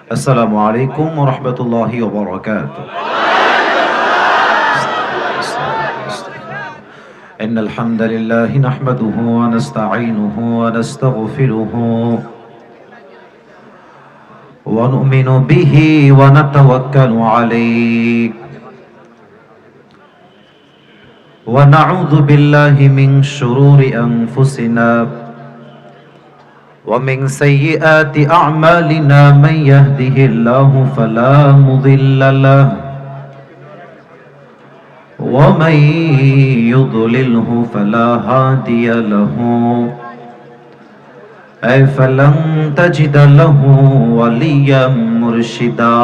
আসসালামু আলাইকুম ওয়া রাহমাতুল্লাহি ওয়া বারাকাতুহু। ইন্নাল হামদালিল্লাহি নাহমাদুহু ওয়া নাস্তাঈনুহু ওয়া নাস্তাগফিরুহু ওয়া নু'মিনু বিহি ওয়া নাতাওয়াক্কালু আলাইহি ওয়া না'উযু বিল্লাহি মিন শুরুরি আনফুসিনা ومن سيئات أعمالنا من يهده الله فلا مضل له ومن يضلله فلا هادي له أي فلن تجد له وليا مرشدا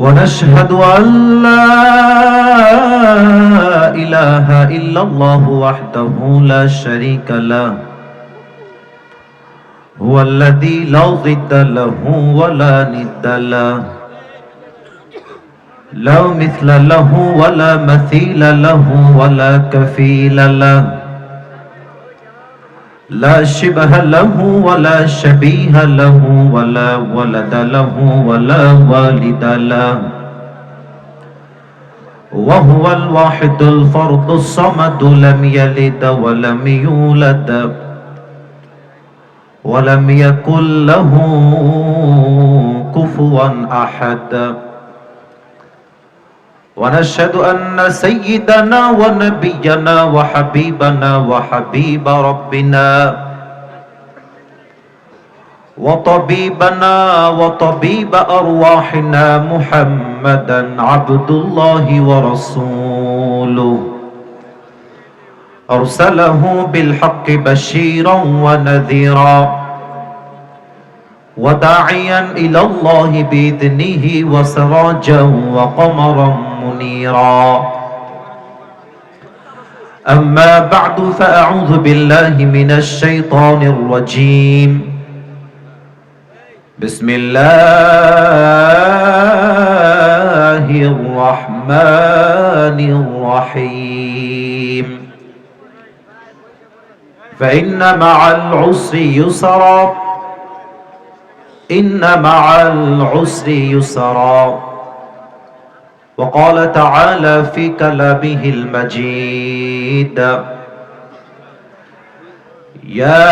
ونشهد أن لا إله إلا الله وحده لا شريك له هو الذي لا ضد له ولا ند له لا مثل له ولا مثيل له ولا كفيل له لا شبه له ولا شبيه له ولا ولد له ولا والد له وهو الواحد الفرد الصمد لم يلد ولم يولد ولم يكن له كفوا أحد ونشهد أن سيدنا ونبينا وحبيبنا وحبيب ربنا وطبيبنا وطبيب أرواحنا محمدا عبد الله ورسوله أرسله بالحق بشيرا ونذيرا وداعيا إلى الله بإذنه وسراجا وقمرا منيرا أما بعد فأعوذ بالله من الشيطان الرجيم بسم الله الرحمن الرحيم فإن مع العسر يسرا إن مع العسر يسرا وقال تعالى في كلامه المجيد يا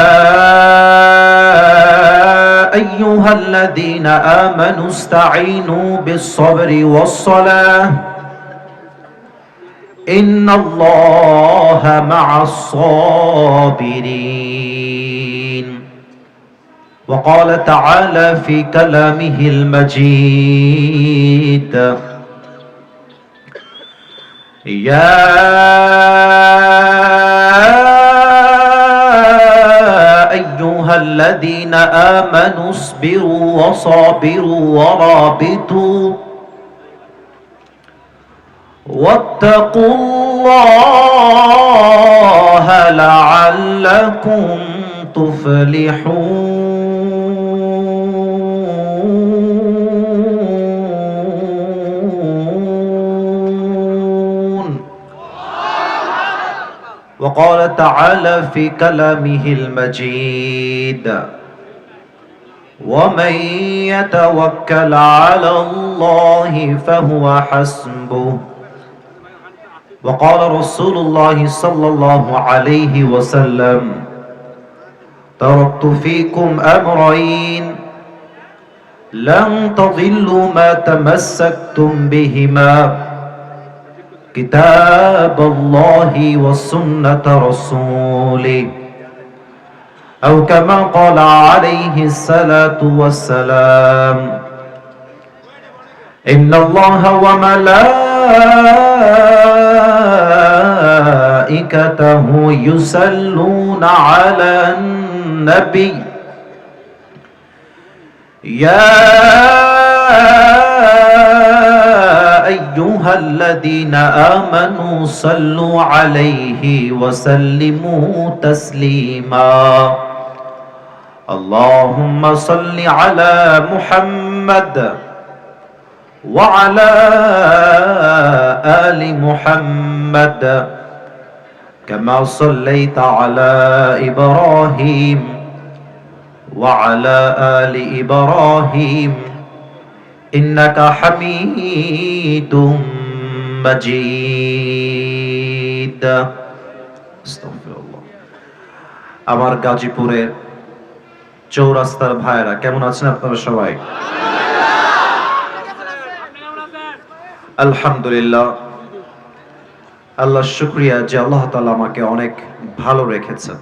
أيها الذين آمنوا استعينوا بالصبر والصلاة إن الله مع الصابرين وقال تعالى في كلامه المجيد يا أيها الذين آمنوا اصبروا وصابروا ورابطوا واتقوا الله لعلكم تفلحون وقال تعالى في كلامه المجيد ومن يتوكل على الله فهو حسبه وقال رسول الله صلى الله عليه وسلم تركت فيكم أمرين لن تضلوا ما تمسكتم بهما كتاب الله وسنة رسوله أو كما قال عليه الصلاة والسلام إن الله وملائكته يصلون على النبي يا أيها الذين آمنوا صلوا عليه وسلموا تسليما اللهم صل على محمد وعلى آل محمد كما صليت على إبراهيم وعلى آل إبراهيم إنك حميد مجيد استغفر الله আমার গাজীপুরের চৌরাস্তার ভাইরা কেমন আছেন আপনারা সবাই? আলহামদুলিল্লাহ, আল্লাহর শুকরিয়া যে আল্লাহ তাআলা আমাকে অনেক ভালো রেখেছেন।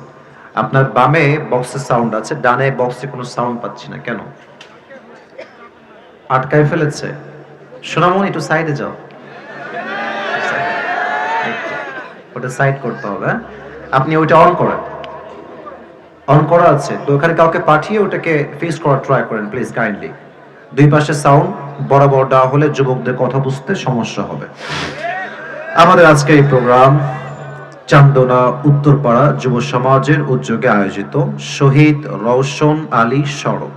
আপনার বামে বক্সে সাউন্ড আছে, ডানে বক্সে কোনো সাউন্ড পাচ্ছি না, কেন? আটকায় ফেলেছে? সোনামণি একটু সাইডে যাও, ওটা সাইড করতে হবে। আপনি ওইটা অন করেন, অন করা আছে তো ওখানে কাউকে পাঠিয়ে ওটাকে ফিক্স করার ট্রাই করেন প্লিজ কাইন্ডলি। দুই পাশে সাউন্ড বরাবর দেওয়া হলে যুবকদের কথা বুঝতে সমস্যা হবে। আমাদের আজকের এই প্রোগ্রাম চান্দনা উত্তরপাড়া যুব সমাজের উদ্যোগে আয়োজিত শহীদ রওশন আলী সড়ক।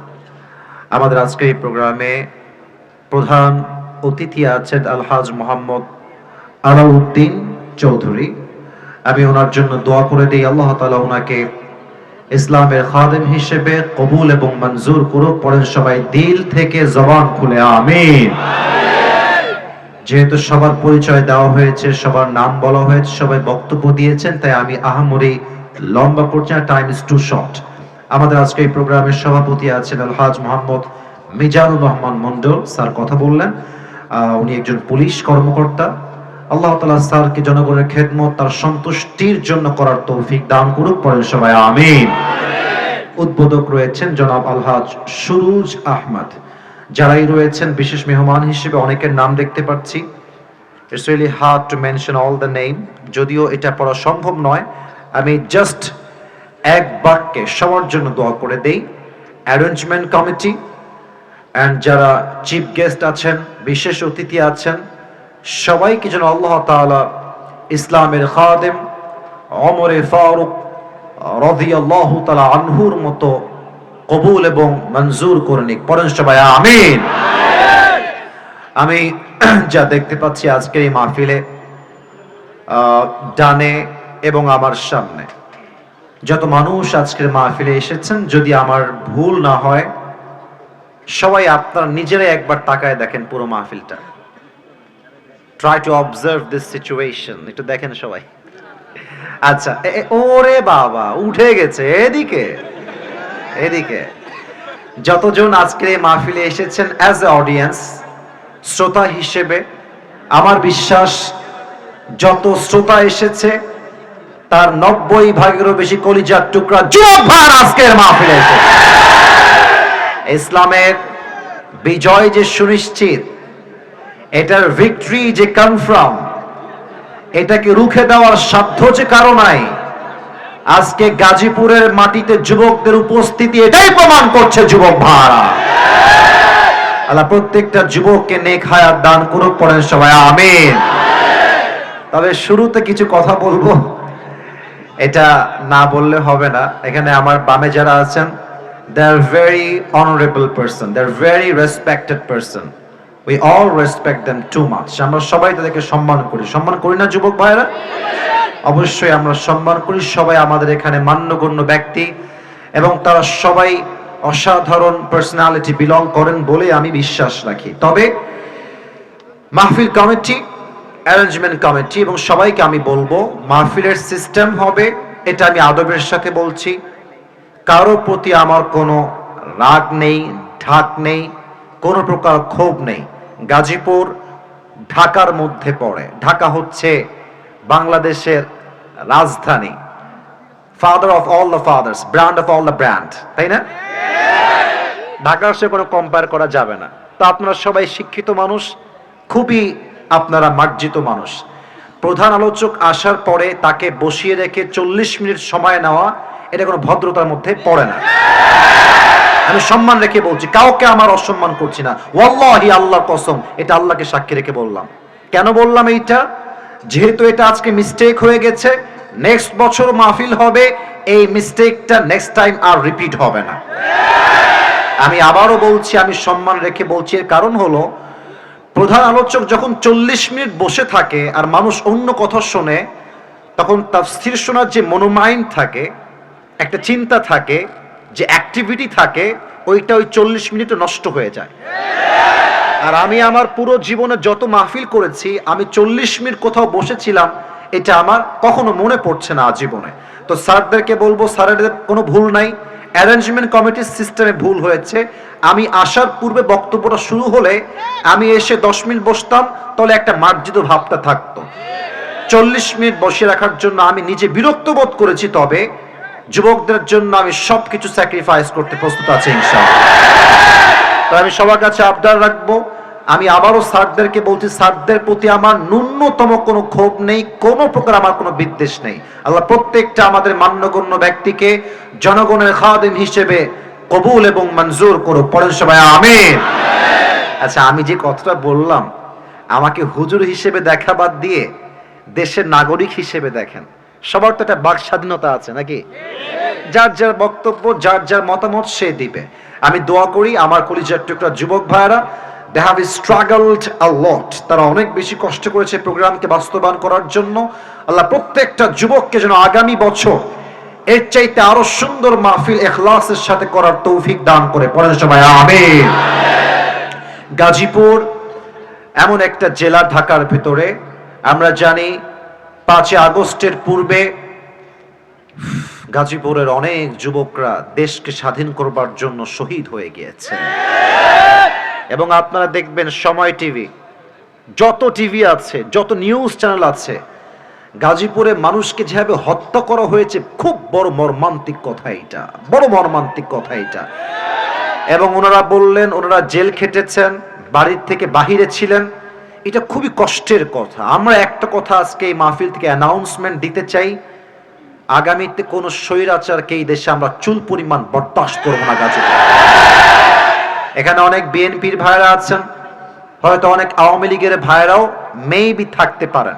আমাদের আজকের এই প্রোগ্রামে প্রধান অতিথি আছেন আলহাজ মোহাম্মদ আলাউদ্দিন চৌধুরী। আমি ওনার জন্য দোয়া করে দিই, আল্লাহ তাআলা ওনাকে ইসলামের খাদেম হিসেবে কবুল এবং মঞ্জুর করুক। পড়েন সবাই দিল থেকে জবান খুলে আমিন। যেহেতু সবার পরিচয় দেওয়া হয়েছে, সবার নাম বলা হয়েছে, সবাই বক্তব্য দিয়েছেন, তাই আমি আহামরি লম্বা করছি না, টাইম ইজ টু শর্ট। আমাদের আজকে এই প্রোগ্রামের সভাপতি আছেন আলহাজ মোহাম্মদ মিজানুর রহমান মন্ডল স্যার, কথা বললেন। উনি একজন পুলিশ কর্মকর্তা। আল্লাহ তাআলা স্যারকে জনগণের খেদমত, তার সন্তুষ্টির জন্য করার তৌফিক দান করুক। পড়েন সবাই আমিন। উদ্বোধক রয়েছেন জনাব আলহাজ সুরুজ আহমদ। যারাই রয়েছেন বিশেষ মেহমান হিসেবে অনেকের নাম দেখতে পাচ্ছি। It's really hard to mention all the name, যদিও এটা পড়া সম্ভব নয়। আমি জাস্ট এক বাক্যে সবার জন্য দোয়া করে দেই। অ্যারেঞ্জমেন্ট কমিটি এন্ড যারা চিফ গেস্ট আছেন, বিশেষ অতিথি আছেন, সবাইকে যেন আল্লাহ তাআলা ইসলামের খাদেম ওমর ফারুক রাদিয়াল্লাহু তাআলা আনহুর মতো কবুল এবং মঞ্জুর করে নিক। পড়েন সবাই আমিন। আমি যা দেখতে পাচ্ছি আজকের এই মাহফিলে ডানে এবং আমার সামনে যত মানুষ আজকের মাহফিলে এসেছেন, যদি আমার ভুল না হয় সবাই আপনারা নিজেরাই একবার তাকায় দেখেন পুরো মাহফিলটা। Try to observe this situation, একটু দেখেন সবাই। আচ্ছা, ওরে বাবা উঠে গেছে এদিকে এদিকে। যতজন আজকের এই মাহফিলে এসেছেন অ্যাজ এ অডিয়েন্স, শ্রোতা হিসেবে, আমার বিশ্বাস যত শ্রোতা এসেছে তার 90% বেশি কলিজার টুকরা যুবক ভাই আজকের মাহফিলে এসেছে। ইসলামের বিজয় যে সুনিশ্চিত, এটার ভিক্টরি যে কনফার্ম, এটাকে রুখে দেওয়ার সাধ্য যে কারো নাই, আজকে গাজীপুরের মাটিতে যুবকদের উপস্থিতি এটাই প্রমাণ করছে। যুবক ভাইরা, আল্লাহ প্রত্যেকটা যুবককে নেক হায়াত দান করুক। পড়েন সবাই আমিন। তবে শুরুতে কিছু কথা বলবো, এটা না বললে হবে না। এখানে আমার বামে যারা আছেন, they are very honorable person, they are very respected person, we all respect them too much. আমরা সবাই তাদেরকে সম্মান করি, সম্মান করি না যুবক ভাইরা? অবশ্যই আমরা সম্মান করি। সবাই আমাদের এখানে মান্যগণ্য ব্যক্তি এবং তারা সবাই অসাধারণ পার্সোনালিটি বিলং করেন বলে আমি বিশ্বাস রাখি। তবে মাহফিল কমিটি, অ্যারেঞ্জমেন্ট কমিটি এবং সবাইকে আমি বলবো, মাহফিলের সিস্টেম হবে, এটা আমি আদবের সাথে বলছি। কারো প্রতি আমার কোনো রাগ নেই, ঢাক নেই, কোনো প্রকার ক্ষোভ নেই। গাজীপুর ঢাকার মধ্যে পড়ে। ঢাকা হচ্ছে বাংলাদেশের রাজধানী, father of all the father's, brand of all the brand, তাই না? ঢাকার সাথে কোনো কম্পেয়ার করা যাবে না। তো আপনারা সবাই শিক্ষিত মানুষ, খুবই আপনারা মার্জিত মানুষ। প্রধান আলোচক আসার পরে তাকে বসিয়ে রেখে 40 মিনিট সময় নেওয়া, এটা কোনো ভদ্রতার মধ্যে পড়ে না। আমি সম্মান রেখে বলছি, কাউকে আমার অসম্মান করছি না। ওয়াল্লাহি, আল্লাহর কসম, এটা আল্লাহকে সাক্ষী রেখে বললাম। কেন বললাম এইটা? যেহেতু এটা আজকে মিস্টেক হয়ে গেছে, নেক্সট বছর মাহফিল হবে, এই মিস্টেকটা নেক্সট টাইম আর রিপিট হবে না। আমি আবারও বলছি, আমি সম্মান রেখে বলছি। এর কারণ হলো, প্রধান আলোচক যখন 40 মিনিট বসে থাকে আর মানুষ অন্য কথা শোনে, তখন তাফসীর শোনার যে মনোমাইন্ড থাকে, একটা চিন্তা থাকে, যে অ্যাক্টিভিটি থাকে ওইটা ওই 40 মিনিটে নষ্ট হয়ে যায়। আর আমি আমার পুরো জীবনে যত মাহফিল করেছি আমি 40 মিনিট কোথাও বসেছিলাম এটা আমার কখনো মনে পড়ছে না আজীবনে। তো স্যারদেরকে বলবো, স্যারেদের কোনো ভুল নাই, অ্যারেঞ্জমেন্ট কমিটির সিস্টেমে ভুল হয়েছে। আমি আসার পূর্বে বক্তব্যটা শুরু হলে আমি এসে 10 মিনিট বসতাম, তাহলে একটা মার্জিত ভাবটা থাকতো। 40 মিনিট বসে রাখার জন্য আমি নিজে বিরক্ত বোধ করেছি, তবে যুবকদের জন্য আমি সবকিছু স্যাক্রিফাইস করতে প্রস্তুত আছি ইনশাআল্লাহ। তো আমি সবার কাছে আবদার রাখবো, আমি আবারও স্যারদেরকে বলছি, স্যারদের প্রতি আমার ন্যূনতম কোনো ক্ষোভ নেই, কোনো প্রকার আমার কোনো বিদ্বেষ নেই। আল্লাহ প্রত্যেকটা আমাদের মান্যগণ্য ব্যক্তিকে জনগণের খাদেম হিসেবে কবুল এবং মঞ্জুর করুক। পড়েন সবাই আমিন। আচ্ছা, আমি যে কথাটা বললাম, আমাকে হুজুর হিসেবে দেখা বাদ দিয়ে দেশের নাগরিক হিসেবে দেখেন। সবার তো একটা বাক স্বাধীনতা আছে নাকি? যার যার বক্তব্য, যার যার মতামত সে দিবে। আমি দোয়া করি আমার কলিজার টুকরা যুবক ভাইরা, they have struggled a lot, তারা অনেক বেশি কষ্ট করেছে প্রোগ্রামকে বাস্তবায়ন করার জন্য। আল্লাহ প্রত্যেকটা যুবককে যেন আগামী বছর এর চাইতে আরো সুন্দর মাহফিল ইখলাসের সাথে করার তৌফিক দান করে। পড়েন সবাই আমিন। গাজীপুর এমন একটা জেলা ঢাকার ভিতরে, আমরা জানি 5 আগস্টের পূর্বে গাজীপুরের অনেক যুবকরা দেশকে স্বাধীন করবার জন্য শহীদ হয়ে গিয়েছে। এবং আপনারা দেখবেন সময় টিভি, যত টিভি আছে, যত নিউজ চ্যানেল আছে, গাজীপুরে মানুষকে যেভাবে হত্যা করা হয়েছে, খুব বড় মর্মান্তিক কথা এটা, বড় মর্মান্তিক কথা এটা। এবং ওনারা বললেন ওনারা জেল খেটেছেন, বাড়ির থেকে বাহিরে ছিলেন, এটা খুবই কষ্টের কথা। আমরা একটা কথা আজকে এই মাহফিল থেকে অ্যানাউন্সমেন্ট দিতে চাই, আগামীতে কোন স্বৈরাচারকে এই দেশে আমরা চুল পরিমাণ বরদাস্ত করব না। গাজীপুর এখানে অনেক বিএনপির ভাইরা আছেন, হয়তো অনেক আওয়ামী লীগের ভাইরাও মেবি থাকতে পারেন,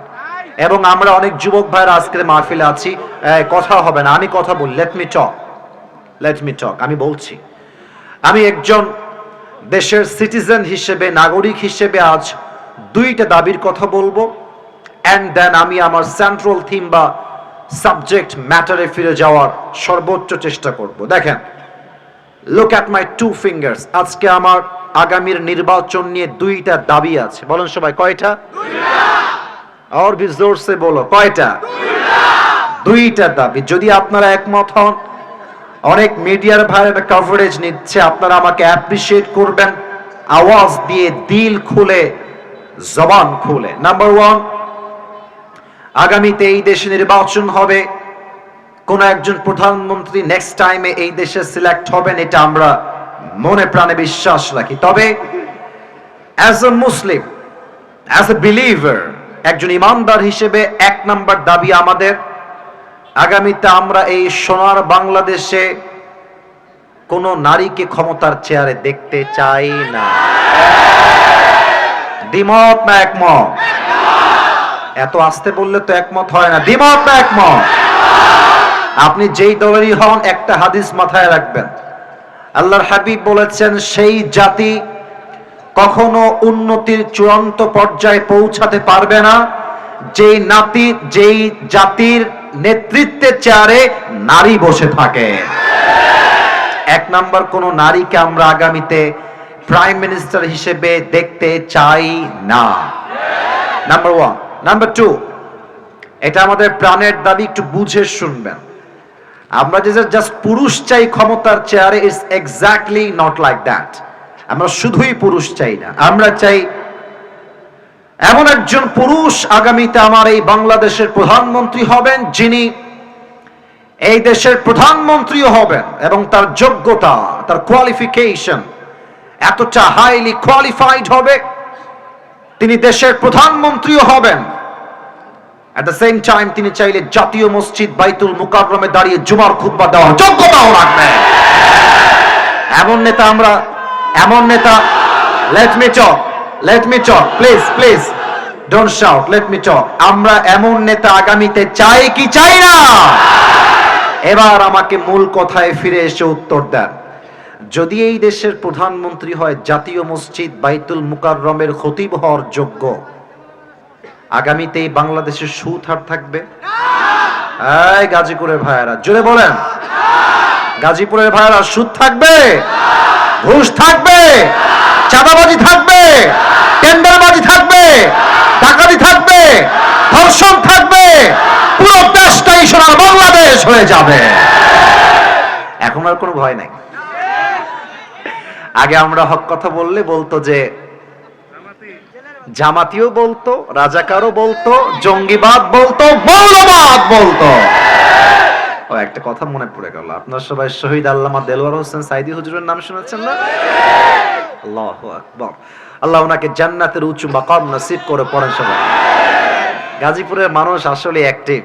এবং আমরা অনেক যুবক ভাইরা আজকের মাহফিলে আছি। কথা হবে না, আমি কথা বলি, লেট মি টক। আমি বলছি, আমি একজন দেশের সিটিজেন হিসেবে, নাগরিক হিসেবে আজ 2টা দাবির কথা বলবো, এন্ড দেন আমি আমার সেন্ট্রাল থিম বা সাবজেক্ট ম্যাটারে ফিরে যাওয়ার সর্বোচ্চ চেষ্টা করব। দেখেন, লুক অ্যাট মাই 2 ফিঙ্গার্স। আজকে আমার আগামীর নির্বাচন নিয়ে 2টা দাবি আছে। বলেন সবাই, কয়টা? 2টা। আর ভি জোর সে বলো, কয়টা? 2টা দাবি। যদি আপনারা একমত হন, অনেক মিডিয়ার ভাইরা কভারেজ নিচ্ছে, আপনারা আমাকে অ্যাপ্রিশিয়েট করবেন আওয়াজ দিয়ে, দিল খুলে, জবান খুলে। নাম্বার 1, আগামীতে এই দেশে নির্বাচন হবে, কোন একজন প্রধানমন্ত্রী নেক্সট টাইমে এই দেশে সিলেক্ট হবেন, এটা আমরা মনে প্রাণে বিশ্বাস রাখি। তবে as a Muslim, as a believer, একজন ইমানদার হিসেবে 1 নাম্বার দাবি আমাদের, আগামীতে আমরা এই সোনার বাংলাদেশে কোন নারীকে ক্ষমতার চেয়ারে দেখতে চাই না। দ্বিমত না একমত? এত আস্তে বললে তো একমত হয় না। দ্বিমত না একমত? আপনি যেই দলেরই হন, একটা হাদিস মাথায় রাখবেন। আল্লাহর হাবিব বলেছেন, সেই জাতি কখনো উন্নতির চূড়ান্ত পর্যায়ে পৌঁছাতে পারবে না যেই জাতির নেতৃত্বের চেয়ারে নারী বসে থাকে। 1 নাম্বার, কোন নারীকে আমরা আগামীতে প্রাইম মিনিস্টার হিসেবে দেখতে চাই না। নাম্বার 1। নাম্বার 2, এটা আমাদের প্রাণের দাবি, একটু বুঝে শুনবেন। আমরা যে জাস্ট পুরুষ চাই ক্ষমতার চেয়ারে, it's exactly not like that. আমরা শুধুই পুরুষ চাই না, আমরা চাই এমন একজন পুরুষ আগামীতে আমার এই বাংলাদেশের প্রধানমন্ত্রী হবেন, যিনি এই দেশের প্রধানমন্ত্রীও হবেন এবং তার যোগ্যতা, তার কোয়ালিফিকেশন এতটা হাইলি কোয়ালিফাইড হবে, তিনি দেশের প্রধানমন্ত্রীও হবেন। এট দ্য সেম টাইম তিনি চাইলে জাতীয় মসজিদ বাইতুল মুকাররমে দাঁড়িয়ে জুমার খুতবা দেওয়ার যোগ্যতাও রাখবেন। এমন নেতা, let me talk, please don't shout, let me talk। আমরা এমন নেতা আগামীতে চাই কি চাই না? এবার আমাকে মূল কথায় ফিরে এসে উত্তর দেন। যদি এই দেশের প্রধানমন্ত্রী হয় জাতীয় মসজিদ বাইতুল মুকাররমের খতিব হওয়ার যোগ্য, আগামীতে এই বাংলাদেশের সুদ আর থাকবে? এই গাজীপুরের ভাইয়েরা জোরে বলেন, গাজীপুরের ভাইরা সুদ থাকবে, ঘুষ থাকবে, চাঁদাবাজি থাকবে, টেন্ডারবাজি থাকবে, ডাকাতি থাকবে, ধর্ষণ থাকবে, পুরো দেশটাই সোনার বাংলাদেশ হয়ে যাবে। এখন আর কোনো ভয় নাই। আগে আমরা হক কথা বললে বলতো যে জামাতিও বলতো, রাজাকারও বলতো, জঙ্গিবাদ বলতো, মৌলবাদ বলতো। ও একটা কথা মনে পড়ে গেল, আপনারা সবাই শহীদ আল্লামা দেলোয়ার হোসেন সাইদি হুজুরের নাম শুনেছেন না? আল্লাহু আকবার। আল্লাহ ওনাকে জান্নাতের উঁচু মাকাম নসিব করে পড়েন সবাই। গাজীপুরের মানুষ আসলে অ্যাক্টিভ।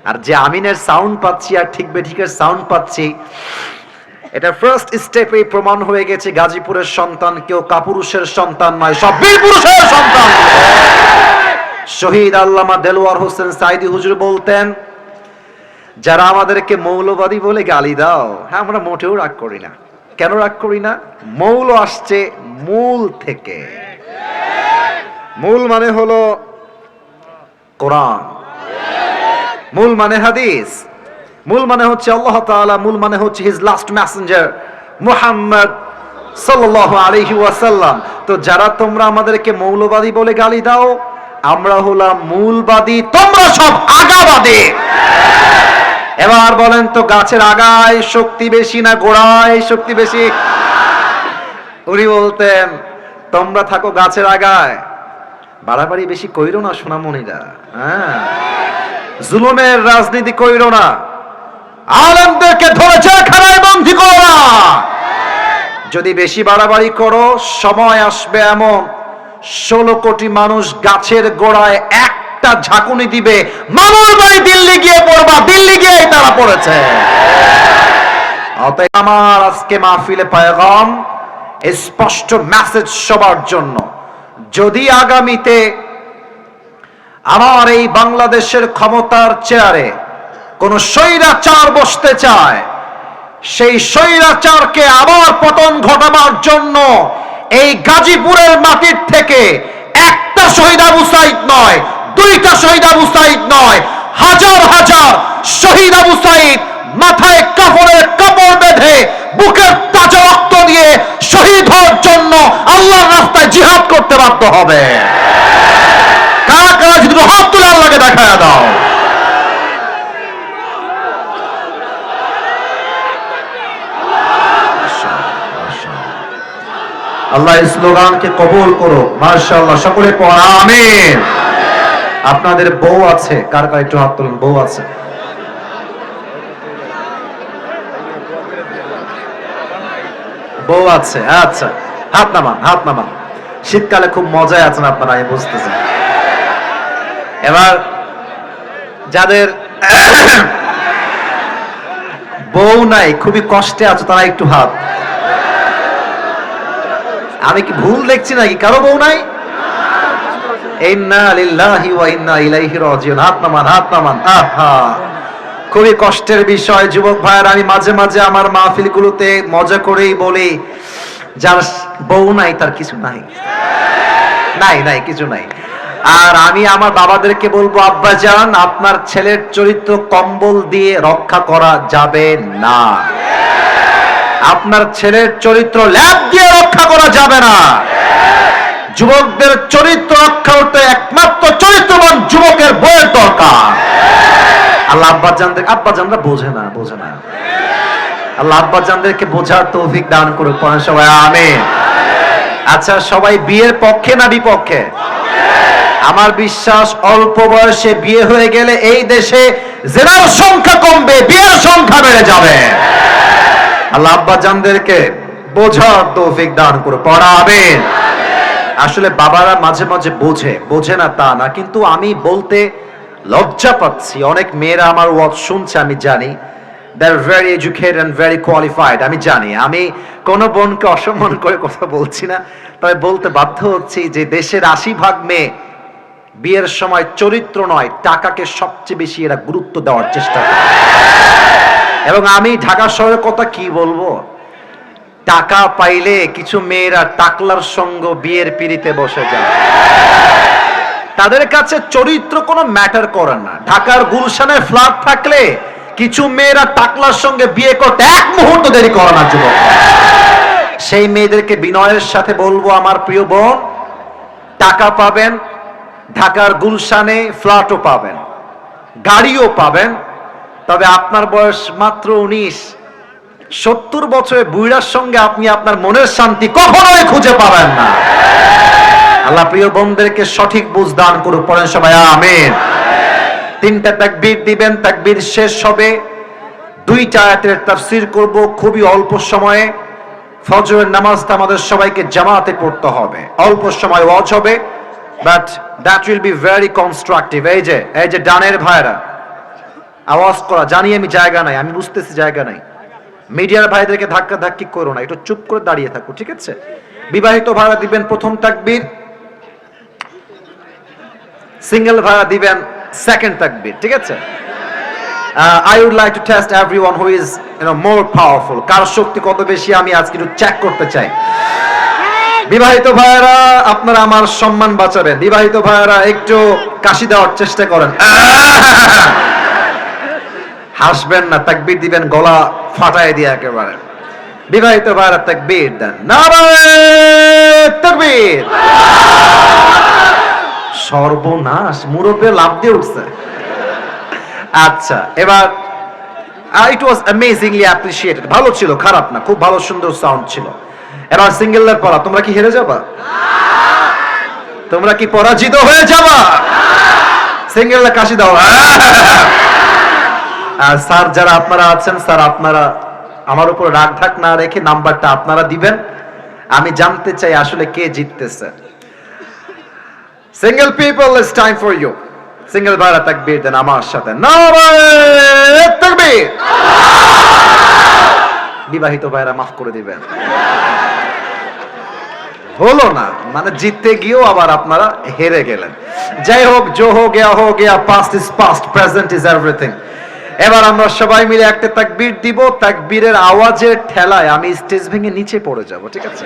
আর যে আমিনের সাউন্ড পাচ্ছি আর ঠিক বেঠিকের সাউন্ড পাচ্ছি, এটা ফার্স্ট স্টেপে প্রমাণ হয়ে গেছে গাজীপুরের সন্তান কেউ কাপুরুষের সন্তান নয়, সব বীর পুরুষের সন্তান। শহীদ আল্লামা দেলোয়ার হোসেন সাইদি হুজুর বলতেন, যারা আমাদেরকে মৌলবাদী বলে গালি দাও, হ্যাঁ আমরা মোটেও রাগ করি না। কেন রাগ করি না? মৌল আসছে মূল থেকে। মূল মানে হলো কোরআন, মূল মানে হাদিস, মূল মানে হচ্ছে আল্লাহ তাআলা, মূল মানে হচ্ছে হিজ লাস্ট মেসেঞ্জার মুহাম্মদ সাল্লাল্লাহু আলাইহি ওয়াসাল্লাম। তো যারা তোমরা আমাদেরকে মৌলবাদী বলে গালি দাও, আমরা হলাম মূলবাদী, তোমরা সব আগাবাদী। এবার বলেন তো, গাছের আগায় শক্তি বেশি না গোড়ায় শক্তি বেশি? উনি বলতেন তোমরা থাকো গাছের আগায়, বাড়াবাড়ি বেশি কইরো না সোনামণিরা, হ্যাঁ জুলুমের রাজনীতি কইরো না, আলেমদেরকে ধরে জেলখানায় বন্দী করো না। যদি বেশি বাড়াবাড়ি করো, সময় আসবে এমন 16 কোটি মানুষ গাছের গোড়ায় একটা ঝাঁকুনি দিবে, মামুর বাড়ি দিল্লি গিয়ে পড়বা, দিল্লি গিয়ে তারা পড়েছে। অতএব আমার আজকে মাহফিলে পয়গাম, স্পষ্ট মেসেজ সবার জন্য, যদি আগামীতে আমার এই বাংলাদেশের ক্ষমতার চেয়ারে কোন স্বৈরাচার বসতে চায়, সেই স্বৈরাচারকে আবার পতন ঘটাবার জন্য এই গাজীপুরের মাটির থেকে একটা শহীদ আবু সাঈদ নয়, দুইটা শহীদ আবু সাঈদ নয়, হাজার হাজার শহীদ আবু সাঈদ মাথায় কাপড়ের কাপড় বেঁধে বুকের তাজা রক্ত দিয়ে শহীদ হওয়ার জন্য আল্লাহর রাস্তায় জিহাদ করতে বাধ্য হবে। কারা কারা যদি হাত তুলে আল্লাহকে দেখায় দাও। আল্লাহ এই স্লোগানকে কবুল করো, মাশাআল্লাহ। সকলে পড়া আমিন। আপনাদের বউ আছে? কার কার একটু হাত তুলুন, বউ আছে? বউ আছে, আচ্ছা হাত নামান, হাত নামান। শীতকালে খুব মজায় আছেন আপনারা, আমি বুঝতেছি। এবার যাদের বউ নাই, খুবই কষ্টে আছো, তারা একটু হাত। আমি কি ভুল দেখছি নাকি? কারো বউ নাই? ইন্না লিল্লাহি ওয়া ইন্না ইলাইহি রাজিউন। হাত নামান, হাত নামান। আহা, খুবই কষ্টের বিষয় যুবক ভাইয়ের। আমি মাঝে মাঝে আমার মাহফিলগুলোতে মজা করেই বলি, যার বউ নাই তার কিছু নাই, নাই নাই কিছু নাই। আর আমি আমার বাবাদেরকে বলবো, আব্বা জান আপনার ছেলের চরিত্র কম্বল দিয়ে রক্ষা করা যাবে না, আপনার ছেলের চরিত্র ল্যাব দিয়ে রক্ষা করা যাবে না। যুবকদের চরিত্র রক্ষা করতে একমাত্র চরিত্রবান যুবকের বইয়ের দরকার। আল্লাহ আব্বাজানরা বোঝে না, বোঝে না। আল্লাহ আব্বাজানদেরকে বোঝার তৌফিক দান করুক, পড়েন সবাই আমিন। আচ্ছা, সবাই বিয়ের পক্ষে না বিপক্ষে? আমার বিশ্বাস অল্প বয়সে বিয়ে হয়ে গেলে এই দেশে জেনার সংখ্যা কমবে, বিয়ের সংখ্যা বেড়ে যাবে। আল্লাহ আব্বাজানদেরকে বোঝার তৌফিক দান করুক, পড়া আমিন। আসলে বাবারা মাঝে মাঝে বোঝে না তা না, কিন্তু আমি বলতে লজ্জা পাচ্ছি। অনেক মেয়েরা আমার ওয়াজ শুনছে, আমি জানি, they are very educated and very qualified. আমি জানি, আমি কোনো বোনকে অসম্মান করে কথা বলছি না, তবে বলতে বাধ্য হচ্ছি যে দেশের 80% মেয়ে বিয়ের সময় চরিত্র নয়, টাকাকে সবচেয়ে বেশি এরা গুরুত্ব দেওয়ার চেষ্টা করে। এবং আমি ঢাকা শহরের কথা কি বলবো, টাকা পাইলে কিছু মেয়েরা টাকলার সঙ্গ বিয়ের পিড়িতে বসে যায়। তাদের কাছে চরিত্র কোনো ম্যাটার করে না। ঢাকার গুলশানে ফ্ল্যাট থাকলে কিছু মেয়েরা টাকলার সঙ্গে বিয়ে করতে এক মুহূর্ত দেরি করে না যুবক। সেই মেয়েদেরকে বিনয়ের সাথে বলবো, আমার প্রিয় বোন, টাকা পাবেন, ঢাকার গুলশানে ফ্ল্যাটও পাবেন, গাড়িও পাবেন, তবে আপনার বয়স মাত্র 19। 70 বছরের বুইড়ার সঙ্গে আপনি আপনার মনের শান্তি কখনোই খুঁজে পাবেন না। আল্লাহ প্রিয় বোনদেরকে সঠিক বুঝ দান করুক। পড়েন সবাই আমিন। 3টা তাকবীর দিবেন, তাকবীর শেষ হবে। 2টা আয়াতের তাফসীর করব খুবই অল্প সময়ে। ফজরের নামাজটা আমাদের সবাইকে জামাতে পড়তে হবে, অল্প সময় ওয়াজ হবে, but that will be very constructive. এই যে ডানের ভাইরা আওয়াজ করা, জানি আমি জায়গা নাই, আমি বুঝতেছি জায়গা নাই। মিডিয়ার ভাইদেরকে ধাক্কা ধাক্কি করো না, একটু চুপ করে দাঁড়িয়ে থাকো, ঠিক আছে? বিবাহিত ভাইরা দিবেন প্রথম তাকবীর, সিঙ্গেল ভাইরা দিবেন সেকেন্ড তাকবীর, ঠিক আছে? I would like to test everyone who is more powerful. কার শক্তি কত বেশি আমি আজকে একটু চেক করতে চাই। বিবাহিত ভাইরা আপনারা আমার সম্মান বাঁচাবেন। বিবাহিত ভাইরা একটু কাশি দেওয়ার চেষ্টা করেন। হাসবেন না, তাকবীর দিবেন গলা ফাটায় দিয়ে একেবারে। বিবাহিত ভাইরা তাকবীর দেন, নারায়ে তাকবীর। সর্বনাশ, মুরব্বি লাভ দিয়ে উঠছে। আচ্ছা, এবার ইট ওয়াজ অ্যামেজিংলি অ্যাপ্রিশিয়েটেড। ভালো ছিল, খারাপ না, খুব ভালো সুন্দর সাউন্ড ছিল। এবার সিঙ্গেলের পড়া, তোমরা কি হেরে যাবা? তোমরা কি পরাজিত হয়ে যাবা? সিঙ্গেলের কাশি দাও। আর স্যার যারা আপনারা আছেন, স্যার আপনারা আমার উপর রাগ ঢাক না রেখে নাম্বারটা আপনারা দিবেন। আমি জানতে চাই আসলে কে জিততেছে। Single people, it's time for you. Single ভাইরা তাকবীর দেন আমার সাথে, নারায়ে তাকবীর। বিবাহিত ভাইরা মাফ করে দিবেন। হলো না, মানে জিততে গিয়েও আবার আপনারা হেরে গেলেন। যাই হোক, জো হো Gaya, past is past, present is everything. এবার আমরা সবাই মিলে একটা তাকবীর দিব। তাকবীরের আওয়াজের ঠেলায় আমি স্টেজ ভেঙে নিচে পড়ে যাব, ঠিক আছে?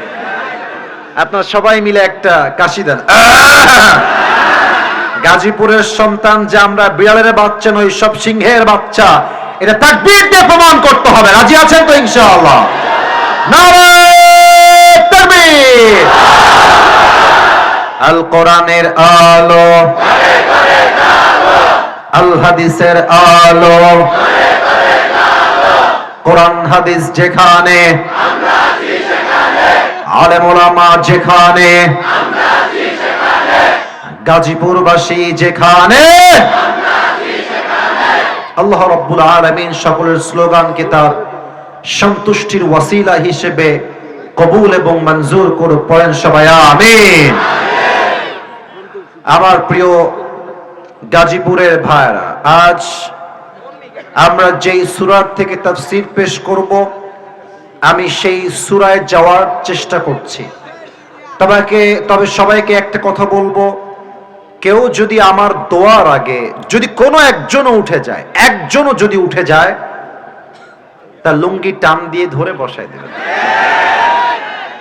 আপনারা সবাই মিলে একটা কাশি দেন। গাজীপুরের সন্তান যে আমরা, বিড়ালের বাচ্চা নই, সব সিংহের বাচ্চা, এটা তাকবীর দিয়ে প্রমাণ করতে হবে। রাজি আছেন তো ইনশাআল্লাহ? নারায়ে তাকবীর। আল কোরআনের আলো, আল হাদিসের আলো, কোরআন হাদিস যেখানে, আলেম ওলামা যেখানে, গাজীপুরবাসী যেখানে, আল্লাহ রাব্বুল আলামিন সকলের স্লোগানকে তার সন্তুষ্টির ওয়াসিলা হিসেবে কবুল এবং মঞ্জুর করুক। পড়েন সবাই আমিন। আমার প্রিয় গাজীপুরের ভাইরা, আজ আমরা যেই সূরা থেকে তাফসীর পেশ করব, আমি সেই সূরায় যাওয়ার চেষ্টা করছি। তবে সবাইকে একটা কথা বলবো, কেউ যদি আমার দোয়ার আগে যদি কোনো একজনও উঠে যায়, তার লুঙ্গি টান দিয়ে ধরে বসায় দেবেন।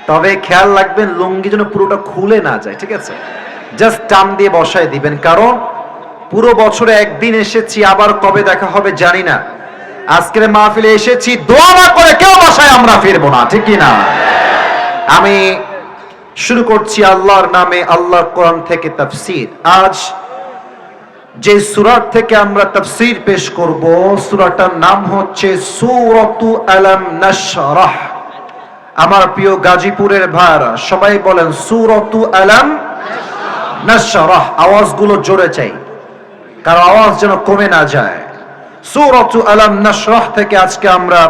তবে খেয়াল রাখবেন লুঙ্গি যেন পুরোটা খুলে না যায়, ঠিক আছে? জাস্ট টান দিয়ে বসায় দিবেন, কারণ পুরো বছরে একদিন এসেছি, আবার কবে দেখা হবে জানি না। আজকের মাহফিলে এসেছি, দোয়া না করে কেউ বাসায় আমরা ফিরবো না, ঠিক কি না? আমি শুরু করছি আল্লাহর নামে, আল্লাহর কোরআন থেকে তাফসীর। আজ যে সূরা থেকে আমরা তাফসীর পেশ করব, সূরাটার নাম হচ্ছে সূরাতু আলাম নাশরাহ। আমার প্রিয় গাজীপুরের ভাইরা সবাই বলেন সূরাতু আলাম নাশরাহ। আওয়াজগুলো জোরে চাই, কারণ আওয়াজ যেন কমে না যায়। সূরাতু আলাম নাশরাহ থেকে আজকে আমরা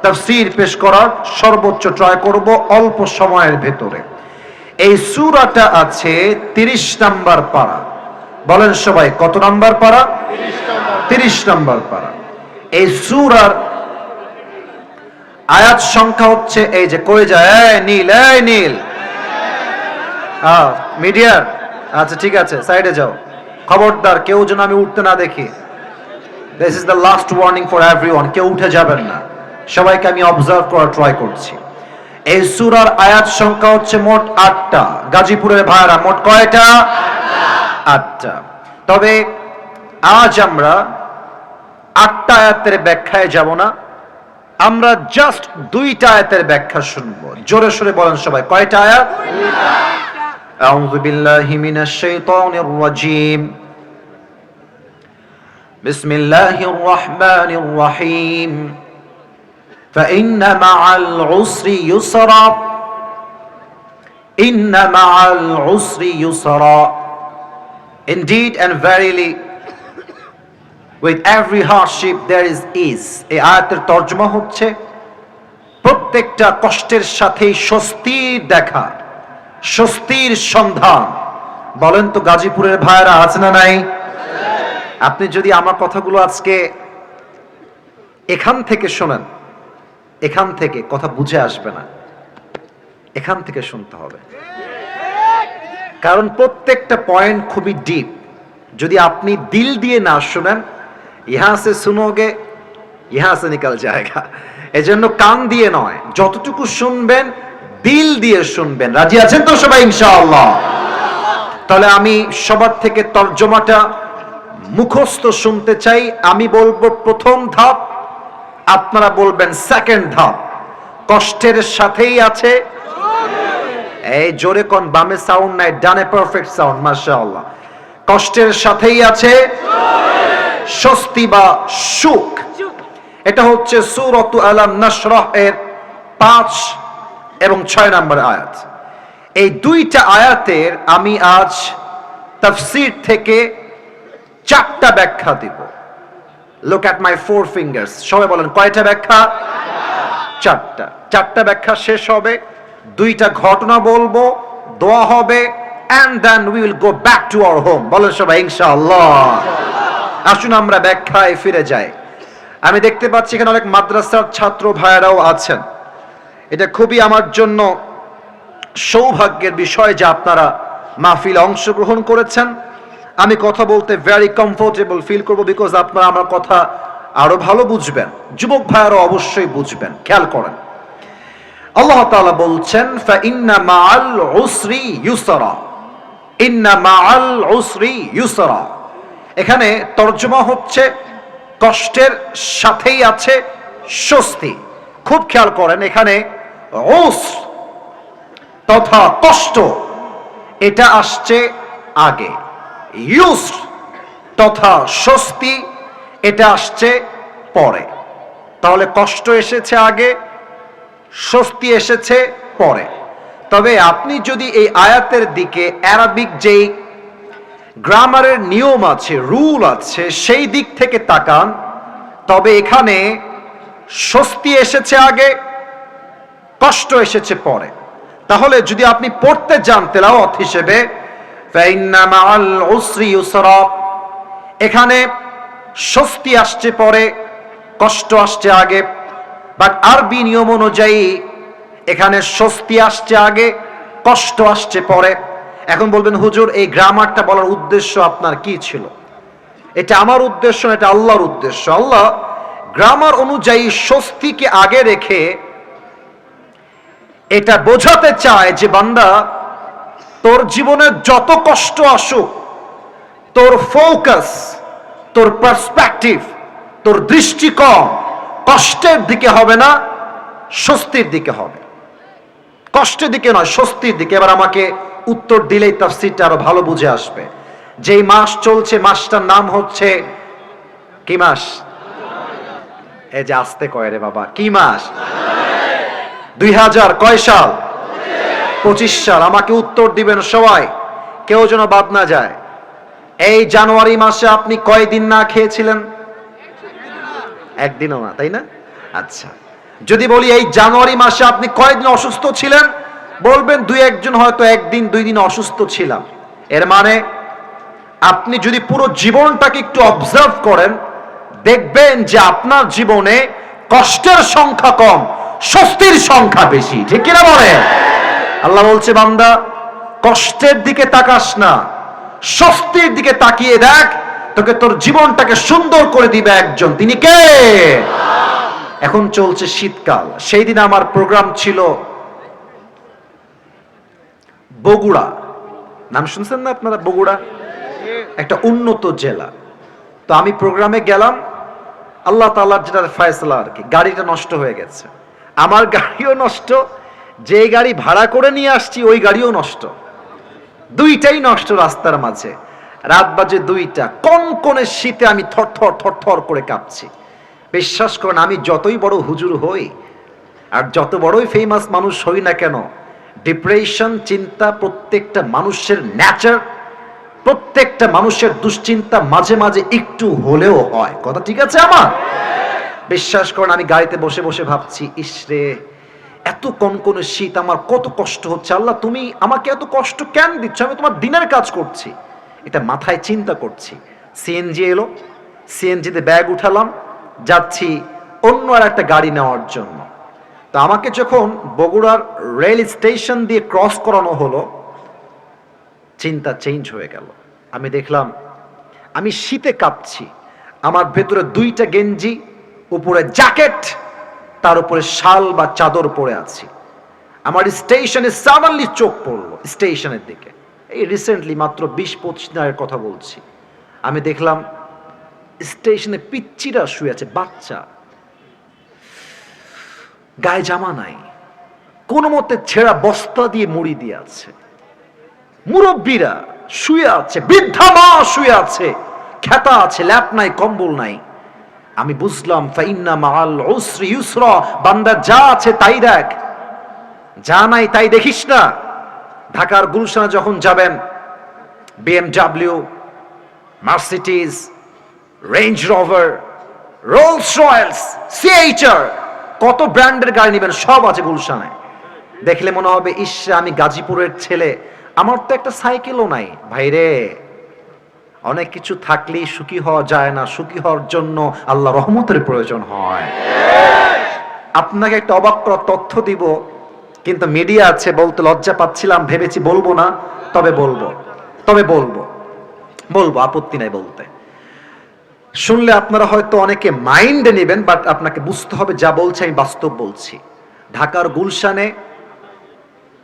তাফসীর পেশ করার সর্বোচ্চ ট্রাই করব অল্প সময়ের ভেতরে। এই সূরাটা আছে 30 নাম্বার পারা। বলেন সবাই, কত নাম্বার পারা? 30 নাম্বার পারা। এই সূরার আয়াত সংখ্যা হচ্ছে, এই যে কই যায়, এই নীল মিডিয়ার, আচ্ছা ঠিক আছে, সাইডে যাও, খবরদার কেউ যেন আমি উঠতে না দেখি। This is the last warning for everyone, কেউ উঠে যাবেন না, সবাইকে আমি অবজার্ভ করার ট্রাই করছি। এই সূরার আয়াত সংখ্যা হচ্ছে মোট 8টা। গাজীপুরের ভাইরা মোট কয়টা? 8টা। তবে আজ আমরা 8টা আয়াতের ব্যাখ্যায় যাব না, আমরা জাস্ট 2টা আয়াতের ব্যাখ্যা শুনবো। জোরে সোরে বলেন সবাই, কয়টা আয়াত? আউযু বিল্লাহি মিনাশ শাইতানির রাজীম। বিসমিল্লাহির রহমানির রহিম। فإن مع العسر يسرا إن مع العسر يسرا Indeed and verily with every hardship there is ease. এই আয়াতের তরজমা হচ্ছে প্রত্যেকটা কষ্টের সাথেই স্বস্তির দেখা, স্বস্তির সন্ধান। বলেন তো গাজীপুরের ভাইরা আছে না নাই? আপনি যদি আমার কথাগুলো আজকে এখান থেকে শোনেন, এখান থেকে কথা বুঝে আসবে না, এখান থেকে শুনতে হবে, কারণ প্রত্যেকটা পয়েন্ট খুবই ডিপ। যদি আপনি দিল দিয়ে না শুনেন, ইহা সে শুনোগে ইহা সে নিকাল জায়গা। এজন্য কান দিয়ে নয়, যতটুকু শুনবেন দিল দিয়ে শুনবেন। রাজি আছেন তো সবাই ইনশাআল্লাহ? তাহলে আমি সবার থেকে তরজমাটা মুখস্থ শুনতে চাই। আমি বলবো প্রথম ধাপ, আপনারা বলবেন সেকেন্ড ধাপ। কষ্টের সাথেই আছে, এই জোরে কোন, বামে সাউন্ড নাই, ডানে পারফেক্ট সাউন্ড, মাশাআল্লাহ। কষ্টের সাথেই আছে স্বস্তি বা সুখ। এটা হচ্ছে সূরাতু আলাম নাশরাহ এর 5 এবং 6 নম্বর আয়াত। এই 2টা আয়াতের আমি আজ তাফসীর থেকে 4টা ব্যাখ্যা দিব। Look at my 4 fingers. সবাই বলেন কয়টা ব্যাখ্যা? 4টা। 4টা ব্যাখ্যা শেষ হবে, 2টা ঘটনা বলবো, দোয়া হবে, and then we will go back to our home. বলেন সবাই ইনশাআল্লাহ। আসুন আমরা ব্যাখ্যায় ফিরে যাই। আমি দেখতে পাচ্ছি এখানে অনেক মাদ্রাসার ছাত্র ভাইরাও আছেন। এটা খুবই আমার জন্য সৌভাগ্যের বিষয় যে আপনারা মাহফিলে অংশগ্রহণ করেছেন। আমি কথা বলতে ভেরি কমফোর্টেবল ফিল করব, বিকজ আপনারা আমার কথা আরো ভালো বুঝবেন। যুবক ভাইয়ারও অবশ্যই বুঝবেন। খেয়াল করেন, আল্লাহ তাআলা বলছেন ফাইন্না মাআল উসরি ইউসরা, ইন্না মাআল উসরি ইউসরা। এখানে তরজমা হচ্ছে কষ্টের সাথেই আছে স্বস্তি। খুব খেয়াল করেন, এখানে উসর তথা কষ্ট এটা আসছে আগে, ইউসর তথা স্বস্তি এটা আসছে পরে। তাহলে কষ্ট এসেছে আগে, স্বস্তি এসেছে পরে। তবে আপনি যদি এই আয়াতের দিকে আরবিক যেই গ্রামারের নিয়ম আছে, রুল আছে, সেই দিক থেকে তাকান, তবে এখানে স্বস্তি এসেছে আগে, কষ্ট এসেছে পরে। তাহলে যদি আপনি পড়তে যান তেলাওয়াত হিসেবে, ফাইন্না মাআল উসরি ইউসরা, এখানে স্বস্তি আসছে পরে, কষ্ট আসছে আগে। বাট আরবি নিয়ম অনুযায়ী এখানে স্বস্তি আসছে আগে, কষ্ট আসছে পরে। এখন বলবেন হুজুর এই গ্রামারটা বলার উদ্দেশ্য আপনার কি ছিল? এটা আমার উদ্দেশ্য না, এটা আল্লাহর উদ্দেশ্য। আল্লাহ গ্রামার অনুযায়ী স্বস্তিকে আগে রেখে এটা বোঝাতে চায় যে বান্দা, তোর জীবনে যত কষ্ট আসুক, তোর ফোকাস, তোর পার্সপেক্টিভ, তোর দৃষ্টিকোণ কষ্টের দিকে হবে না, স্বস্তির দিকে হবে। কষ্টের দিকে নয়, স্বস্তির দিকে। এবার আমাকে উত্তর দিলেই তাফসীরটা আরো ভালো বুঝে আসবে। যেই মাস চলছে, মাসটার নাম হচ্ছে কি মাস? এই যে আসতে কয় রে বাবা, কি মাস? 2000 কয় সাল? 25 সাল। আমাকে উত্তর দিবেন সবাই, কেউ যেন বাদ না যায়। এই জানুয়ারি মাসে আপনি কয়দিন না খেয়েছিলেন? একদিনও না, তাই না? আচ্ছা, যদি বলি এই জানুয়ারি মাসে আপনি কয়দিন অসুস্থ ছিলেন, বলবেন 2-1 জন হয়তো 1 দিন 2 দিন অসুস্থ ছিলাম। এর মানে আপনি যদি পুরো জীবনটাকে একটু অবজার্ভ করেন, দেখবেন যে আপনার জীবনে কষ্টের সংখ্যা কম, স্বস্তির সংখ্যা বেশি। ঠিক কিনা বলে? আল্লাহ বলছে বান্দা, কষ্টের দিকে তাকাস না, স্বস্তির দিকে তাকিয়ে দেখ, তোকে তোর জীবনটাকে সুন্দর করে দিবে একজন। তিনি কে? এখন চলছে শীতকাল। সেই দিন আমার প্রোগ্রাম ছিল বগুড়া। নাম শুনছেন না আপনারা? বগুড়া একটা উন্নত জেলা। তো আমি প্রোগ্রামে গেলাম, আল্লাহ তাআলার যেটা ফয়সালা আর কি, গাড়িটা নষ্ট হয়ে গেছে। আমার গাড়িও নষ্ট, যে গাড়ি ভাড়া করে নিয়ে আসছি ওই গাড়িও নষ্ট, দুইটাই নষ্ট রাস্তার মাঝে। রাত বাজে 2টা, কনকনে শীতে আমি থরথর করে কাঁপছি। বিশ্বাস করেন, আমি যতই বড় হুজুর হই আর যত বড়ই ফেমাস মানুষ হই না কেন, ডিপ্রেশন, চিন্তা প্রত্যেকটা মানুষের ন্যাচার, প্রত্যেকটা মানুষের দুশ্চিন্তা মাঝে মাঝে একটু হলেও হয়। কথা ঠিক আছে আমার? বিশ্বাস করেন, আমি গাড়িতে বসে বসে ভাবছি, ইসরে এত কনকনে শীত, আমার কত কষ্ট হচ্ছে। আল্লাহ, তুমি আমাকে এত কষ্ট কেন দিচ্ছ? আমি তোমার দিনের কাজ করছি। এটা মাথায় চিন্তা করছি। সিএনজি এলো, সিএনজিতে ব্যাগ উঠালাম, যাচ্ছি অন্য আর একটা গাড়ি নেওয়ার জন্য। তো আমাকে যখন বগুড়ার রেল স্টেশন দিয়ে ক্রস করানো হলো, চিন্তা চেঞ্জ হয়ে গেল। আমি দেখলাম আমি শীতে কাঁপছি, আমার ভেতরে 2টা গেঞ্জি, উপরে জ্যাকেট, তার উপরে শাল বা চাদর পরে আছি। আমার স্টেশনে সাডেনলি চোখ পড়লো স্টেশনের দিকে। এই রিসেন্টলি মাত্র 20-25 দিনের কথা বলছি। আমি দেখলাম স্টেশনে পিচ্চিরা শুয়ে আছে, বাচ্চা, গায়ে জামা নাই, কোন মতে ছেঁড়া বস্তা দিয়ে মুড়ি দিয়ে আছে। মুরব্বীরা শুয়ে আছে, বৃদ্ধা মা শুয়ে আছে, খেতা আছে, ল্যাপ নাই, কম্বল নাই। আমি বুঝলাম ফাইন্না মাআল উসরি ইউসরা, বান্দা যা আছে তাই দেখ, যা নাই তাই দেখিস না। ঢাকার গুলশানে যখন যাবেন, BMW, Mercedes, range rover, Rolle's Royals, C-HR, কত ব্র্যান্ডের গাড়ি নেবেন, সব আছে গুলশানে। দেখলে মনে হবে, ইস, আমি গাজীপুরের ছেলে, আমার তো একটা সাইকেলও নাই। ভাইরে, অনেক কিছু থাকলেই সুখী হওয়া যায় না, সুখী হওয়ার জন্য আল্লাহ রহমতের প্রয়োজন হয়। আপনাকে একটা অবাক করার তথ্য দিব, কিন্তু মিডিয়া আছে বলতে লজ্জা পাচ্ছিলাম, ভেবেছি বলবো না, তবে বলবো, আপত্তি নাই বলতে। শুনলে আপনারা হয়তো অনেকে মাইন্ডে নেবেন, বাট আপনাকে বুঝতে হবে যা বলছি আমি বাস্তব বলছি। ঢাকার গুলশানে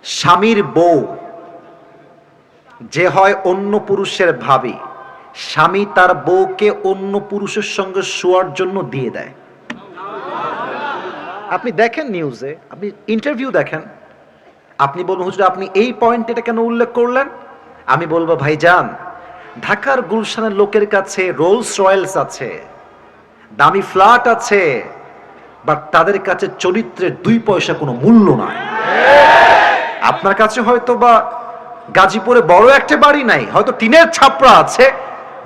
স্বামীর বউ যে হয় অন্য পুরুষের ভাবি, স্বামী তার বউকে অন্য পুরুষের সঙ্গে শোয়ার জন্য দিয়ে দেয়। আপনি দেখেন নিউজে, আপনি ইন্টারভিউ দেখেন, আপনি বলবেন হুজুর আপনি এই পয়েন্ট এটা কেন উল্লেখ করলেন? আমি বলবো ভাইজান, ঢাকার গুলশানের লোকের কাছে রোলস রয়েলস আছে, দামি ফ্ল্যাট আছে, বাট তাদের কাছে চরিত্রের 2 পয়সা কোনো মূল্য নাই। আপনার কাছে হয়তো বা গাজীপুরে বড় একটা বাড়ি নাই, হয়তো টিনের ছাপরা আছে,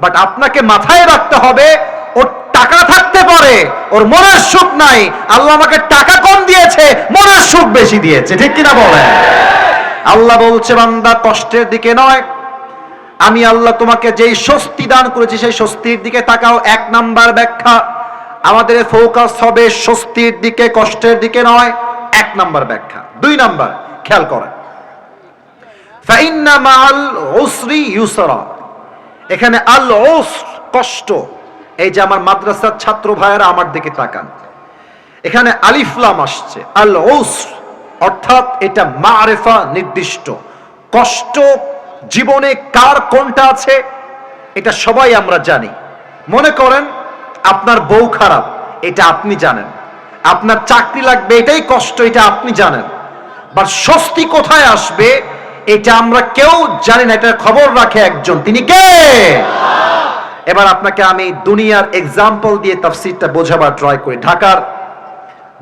বাট আপনাকে মাথায় রাখতে হবে, ওর টাকা থাকতে পারে, ওর মনের সুখ নাই। আল্লাহ আমাকে টাকা কম দিয়েছে, মনের সুখ বেশি দিয়েছে, ঠিক কিনা বলেন? আল্লাহ বলছে, বান্দা কষ্টের দিকে নয়, আমি আল্লাহ তোমাকে যেই স্বস্তি দান করেছি সেই স্বস্তির দিকে তাকাও। 1 নাম্বার ব্যাখ্যা, আমাদের ফোকাস হবে স্বস্তির দিকে, কষ্টের দিকে নয়। 1 নাম্বার ব্যাখ্যা। 2 নাম্বার, খেয়াল করেন, ফাইন্না মাআল উসরি ইউসরা, এখানে আল উসর কষ্ট। এই যে আমার মাদ্রাসার ছাত্র ভাইয়েরা আমার দিকে তাকান, এখানে আলিফ লাম আসছে, আল উসর, অর্থাৎ এটা মারিফা, নির্দিষ্ট। কষ্ট জীবনে কার কোনটা আছে এটা সবাই আমরা জানি। মনে করেন আপনার বউ খারাপ, এটা আপনি জানেন, আপনার চাকরি লাগবে, এটাই কষ্ট, এটা আপনি জানেন। বাট স্বস্তি কোথায় আসবে এটা আমরা কেউ জানি না, এটার খবর রাখে একজন, তিনি কে? এবার আপনাকে আমি দুনিয়ার এক্সাম্পল দিয়ে তাফসীরটা বোঝাবার ট্রাই করি। ঢাকার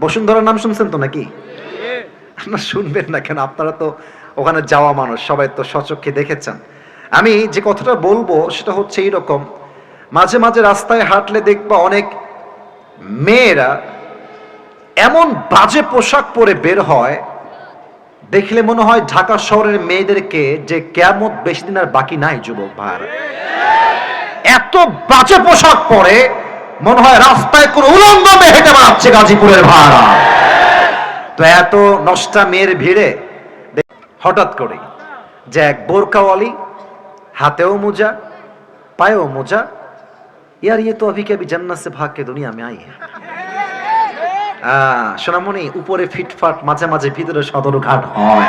বসুন্ধরার নাম শুনছেন তো নাকি? আপনারা শুনবেন না কেন, আপনারা তো ওখানে যাওয়া মানুষ, সবাই তো সচক্ষে দেখেছেন। আমি যে কথাটা বলবো সেটা হচ্ছে এইরকম, মাঝে মাঝে রাস্তায় হাঁটলে দেখবা অনেক মেয়েরা এমন বাজে পোশাক পরে বের হয়, দেখলে মনে হয় ঢাকা শহরের মেয়েদেরকে যে কিয়ামত বেশি দিন আর বাকি নাই। যুবক ভাইরা এত বাজে পোশাক পরে মনে হয় রাস্তায় কোন উলঙ্গ মেয়ে হেঁটে বেড়াচ্ছে গাজীপুরের ভাড়া। তো এত নষ্টা মেয়ের ভিড়ে হঠাৎ করে যে এক বোরকাওয়ালি, হাতেও মোজা, পায়েও মোজা, ইয়ার ইয়ে তো অভি কে জান্নাত সে ভাগ কে দুনিয়া মে আই। সোনামণি, উপরে ফিটফাট, মাঝে মাঝে ভিতরে সদরঘাট হয়।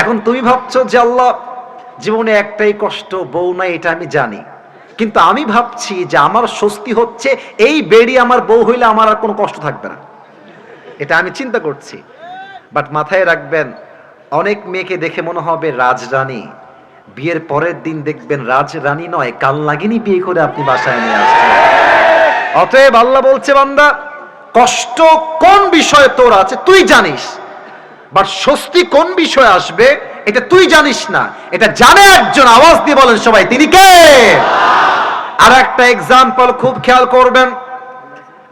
এখন তুমি ভাবছো যে আল্লাহ জীবনে একটাই কষ্ট, বউ নাই, এটা আমি জানি, কিন্তু আমি ভাবছি যে আমার স্বস্তি হচ্ছে এই বেডি আমার বউ হইলে আমার আর কোনো কষ্ট থাকবে না, এটা আমি চিন্তা করছি। বাট মাথায় রাখবেন, অনেক মেয়েকে দেখে মনে হবে রাজরানী, বিয়ের পরের দিন দেখবেন রাজরানী নয় কাল লাগিনি বিয়ে করে আপনি বাসায় নিয়ে আসছেন। অতএব আল্লাহ বলছে, বান্দা কষ্ট কোন বিষয়ে তোর আছে তুই জানিস, বাট স্বস্তি কোন বিষয়ে আসবে এটা তুই জানিস না, এটা জানে একজন। আওয়াজ দিয়ে বলেন সবাই, তিনি কে? আর একটা এক্সাম্পল খুব খেয়াল করবেন,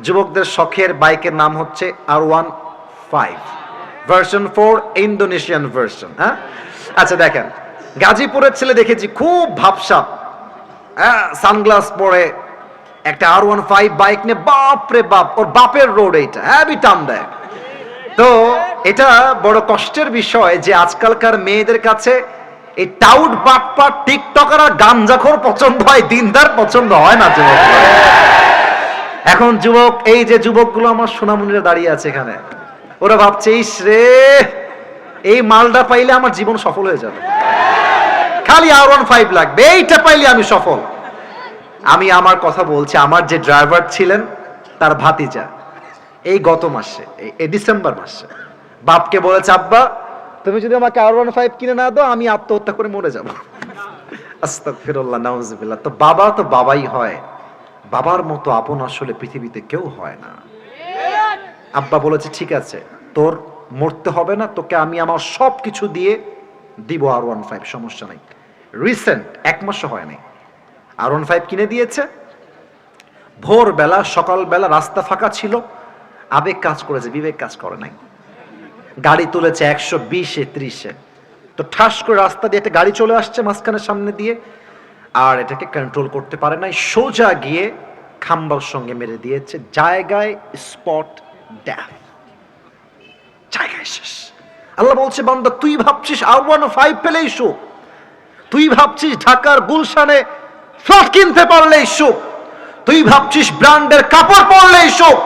যুবকদের শখের বাইকের নাম হচ্ছে R15 ভার্সন 4 ইন্দোনেশিয়ান ভার্সন। হ্যাঁ, আচ্ছা দেখেন, গাজীপুরের ছেলে দেখেছি খুব ভাবসাব, সানগ্লাস পরে একটা R15 বাইক নিয়ে, বাপ রে বাপ, ওর বাপের রোড এইটা, হ্যাভি টান দেয়। তো এটা বড় কষ্টের বিষয় যে আজকালকার মেয়েদের কাছে এই টাউট বাটপার টিকটকার আর গাঞ্জাখোর পছন্দ হয়, দিনদার পছন্দ হয় না যুবক। এখন যুবক, এই যে যুবকগুলো আমার সোনামণিরা দাঁড়িয়ে আছে এখানে, ওরা ভাবছে ইস রে, এই মালটা পাইলে আমার জীবন সফল হয়ে যাবে, খালি R15 লাগবে, এইটা পাইলে আমি সফল। আমি আমার কথা বলছি, আমার যে ড্রাইভার ছিলেন তার ভাতিজা এই গত মাসে, এই ডিসেম্বর মাসে বাপকে বলেছে, আব্বা তুমি যদি আমাকে R15 কিনে না দাও আমি আত্মহত্যা করে মরে যাব। আস্তাগফিরুল্লাহ, নাউজুবিল্লাহ। তো বাবা তো বাবাই হয়, বাবার মতো আপন আসলে পৃথিবীতে কেউ হয় না। আব্বা বলেছে ঠিক আছে, তোর মরতে হবে না, তোকে আমি আমার সব কিছু দিয়ে দিব R15, সমস্যা নাই। রিসেন্ট 1 মাসও হয় নাই, R15 কিনে দিয়েছে। ভোরবেলা সকালবেলা রাস্তা ফাঁকা ছিল, আবেগ কাজ করেছে, বিবেক কাজ করে নাই। গাড়ি তুলেছে 120-এ 30-এ, তো ঠাস করে রাস্তা দিয়ে একটা গাড়ি চলে আসছে মাঝখানের সামনে দিয়ে, আর এটাকে কন্ট্রোল করতে পারে নাই, সোজা গিয়ে খাম্বার সঙ্গে মেরে দিয়েছে, জায়গায় স্পট ডেথ, জায়গায় শেষ। আল্লাহ বলছে, বান্দা তুই ভাবছিস R15 পেলেই সুখ, তুই ভাবছিস ঢাকার গুলশানে ফ্ল্যাট কিনতে পারলেই সুখ, তুই ভাবছিস ব্র্যান্ডের কাপড় পরলেই সুখ,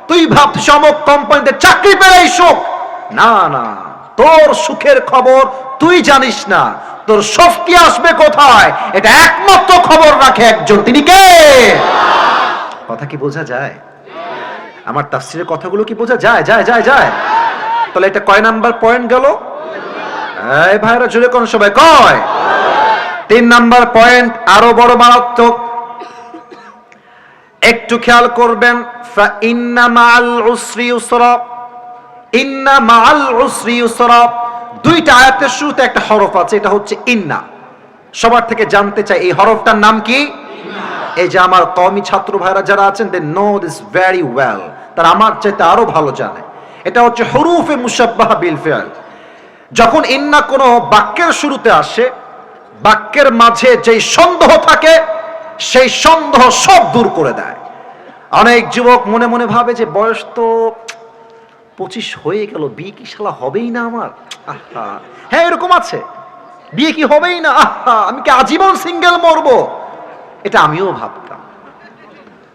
তুই ভাবছিস অমুক কোম্পানিতে চাকরি পেলেই সুখ। না না, তোর সুখের খবর তুই জানিস না, তোর স্বস্তি আসবে কোথায় এটা একমাত্র খবর রাখে একজন, তিনি কে? কথা কি বোঝা যায়? আমার তাফসীরের কথাগুলো কি বোঝা যায়? যায় যায় যায়। তাহলে এটা কয় নাম্বার পয়েন্ট গেল? এই ভাইরা জুড়ে কোন সবাই কয়? 3 নাম্বার পয়েন্ট আরো বড় মারাত্মক, একটু খেয়াল করবেন। ফা ইন্না মাআল উসরি ইউসরা, ইন্না মাআল উসরি ইউসরা, দুইটা আয়াতের শুরুতে একটা হরফ আছে, এটা হচ্ছে ইন্না। সবার থেকে জানতে চাই এই হরফটার নাম কি? এই যে আমার কওমি ছাত্র ভাইরা যারা আছেন, they know this very well, তারা আমার চাইতে আরো ভালো জানে। এটা হচ্ছে হুরুফে মুশাব্বাহা বিল ফিআল। যখন ইন্না কোনো বাক্যের শুরুতে আসে, বাক্যের মাঝে যেই সন্দেহ থাকে সেই সন্দেহ সব দূর করে দেয়। অনেক যুবক মনে মনে ভাবে যে বয়স তো 25 হয়ে গেল, বিয়ে কি শালা হবেই না আমার, আহা। হ্যাঁ, এরকম আছে, বিয়ে কি হবেই না, আহা, আমি কি আজীবন সিঙ্গেল মরবো, এটা আমিও ভাবতাম।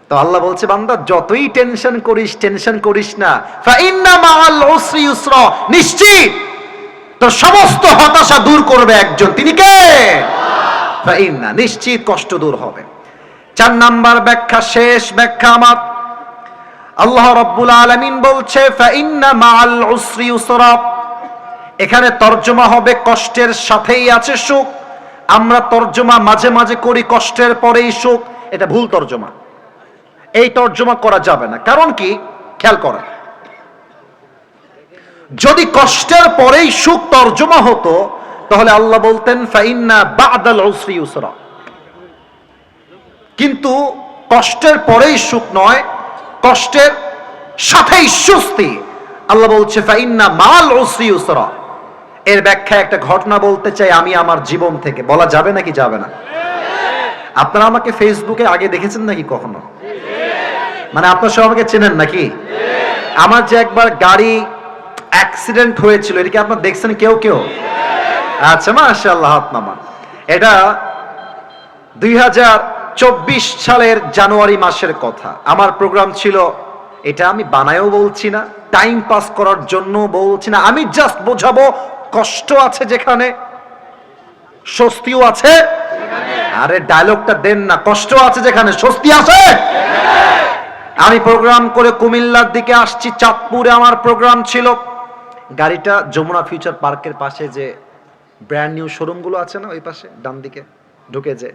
তো আল্লাহ বলছে, বান্দা যতই টেনশন করিস না, ফা ইন্না মাআল উসরি ইউসরা, নিশ্চিত তোর সমস্ত হতাশা দূর করবে একজন, তিনি কে? ফা ইন্না, নিশ্চিত কষ্ট দূর হবে। 4 নাম্বার ব্যাখ্যা, শেষ ব্যাখ্যা আমার, আল্লাহ রাব্বুল আলামিন বলছে ফা ইন্না মাআল উসরি ইউসরা, এখানে তরজমা হবে কষ্টের সাথেই আছে সুখ। আমরা তরজমা মাঝে মাঝে করি কষ্টের পরেই সুখ, এটা ভুল তরজমা, এই তরজমা করা যাবে না। কারণ কি, খেয়াল করেন, যদি কষ্টের পরেই সুখ তরজমা হতো তাহলে আল্লাহ বলতেন ফা ইন্না বা'দাল উসরি ইউসরা, কিন্তু কষ্টের পরেই সুখ নয়, কষ্টের সাথেই স্বস্তি। আল্লাহ বলছে ফা ইন্না মাআল উসরি ইউসরা। এর ব্যাখ্যা একটা ঘটনা বলতে চাই আমি আমার জীবন থেকে, বলা যাবে নাকি যাবে না? আপনারা আমাকে ফেসবুকে আগে দেখেছেন নাকি কখনো? মানে আপনারা সব আমাকে চেনেন নাকি? আমার যে একবার গাড়ি অ্যাক্সিডেন্ট হয়েছিল, এটা কি আপনারা দেখছেন কেউ কেউ? আচ্ছা, মাশাআল্লাহ, হাত নামান। এটা 2024 সালের জানুয়ারি মাসের কথা। আমার প্রোগ্রাম ছিল, এটা আমি বানায়ও বলছি না, টাইম পাস করার জন্য বলছি না, আমি জাস্ট বোঝাবো কষ্ট আছে যেখানে স্বস্তিও আছে। আরে ডায়লগটা দেন না, কষ্ট আছে যেখানে স্বস্তি আছে। আমি প্রোগ্রাম করে কুমিল্লার দিকে আসছি, চাঁদপুরে আমার প্রোগ্রাম ছিল। গাড়িটা যমুনা ফিউচার পার্কের পাশে যে ব্র্যান্ড নিউ শোরুমগুলো আছে না, ওই পাশে ডান দিকে ঢুকে যে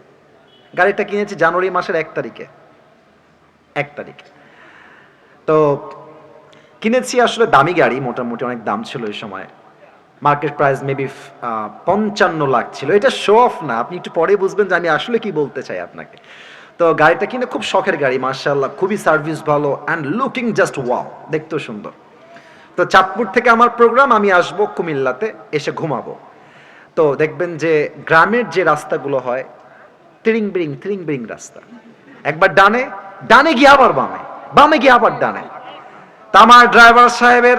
গাড়িটা কিনেছি জানুয়ারি মাসের 1 তারিখে। তো কিনেছি, আসলে দামি গাড়ি, মোটামুটি অনেক দাম ছিল ওই সময়। মার্কেট প্রাইস মেবি 55 লাখ ছিল। এটা শো অফ না, আপনি একটু পরে বুঝবেন যে আমি আসলে কি বলতে চাই আপনাকে। তো গাড়িটা কিনে খুব শখের গাড়ি, মাশাআল্লাহ, খুবই সার্ভিস ভালো অ্যান্ড লুকিং জাস্ট ওয়াও, দেখতেও সুন্দর। তো চাঁদপুর থেকে আমার প্রোগ্রাম, আমি আসবো কুমিল্লাতে, এসে ঘুমাবো। তো দেখবেন যে গ্রামের যে রাস্তাগুলো হয় তিরিং বিরিং রাস্তা, একবার ডানে গিয়ে আবার বামে গিয়ে আবার ডানে। তা আমার ড্রাইভার সাহেবের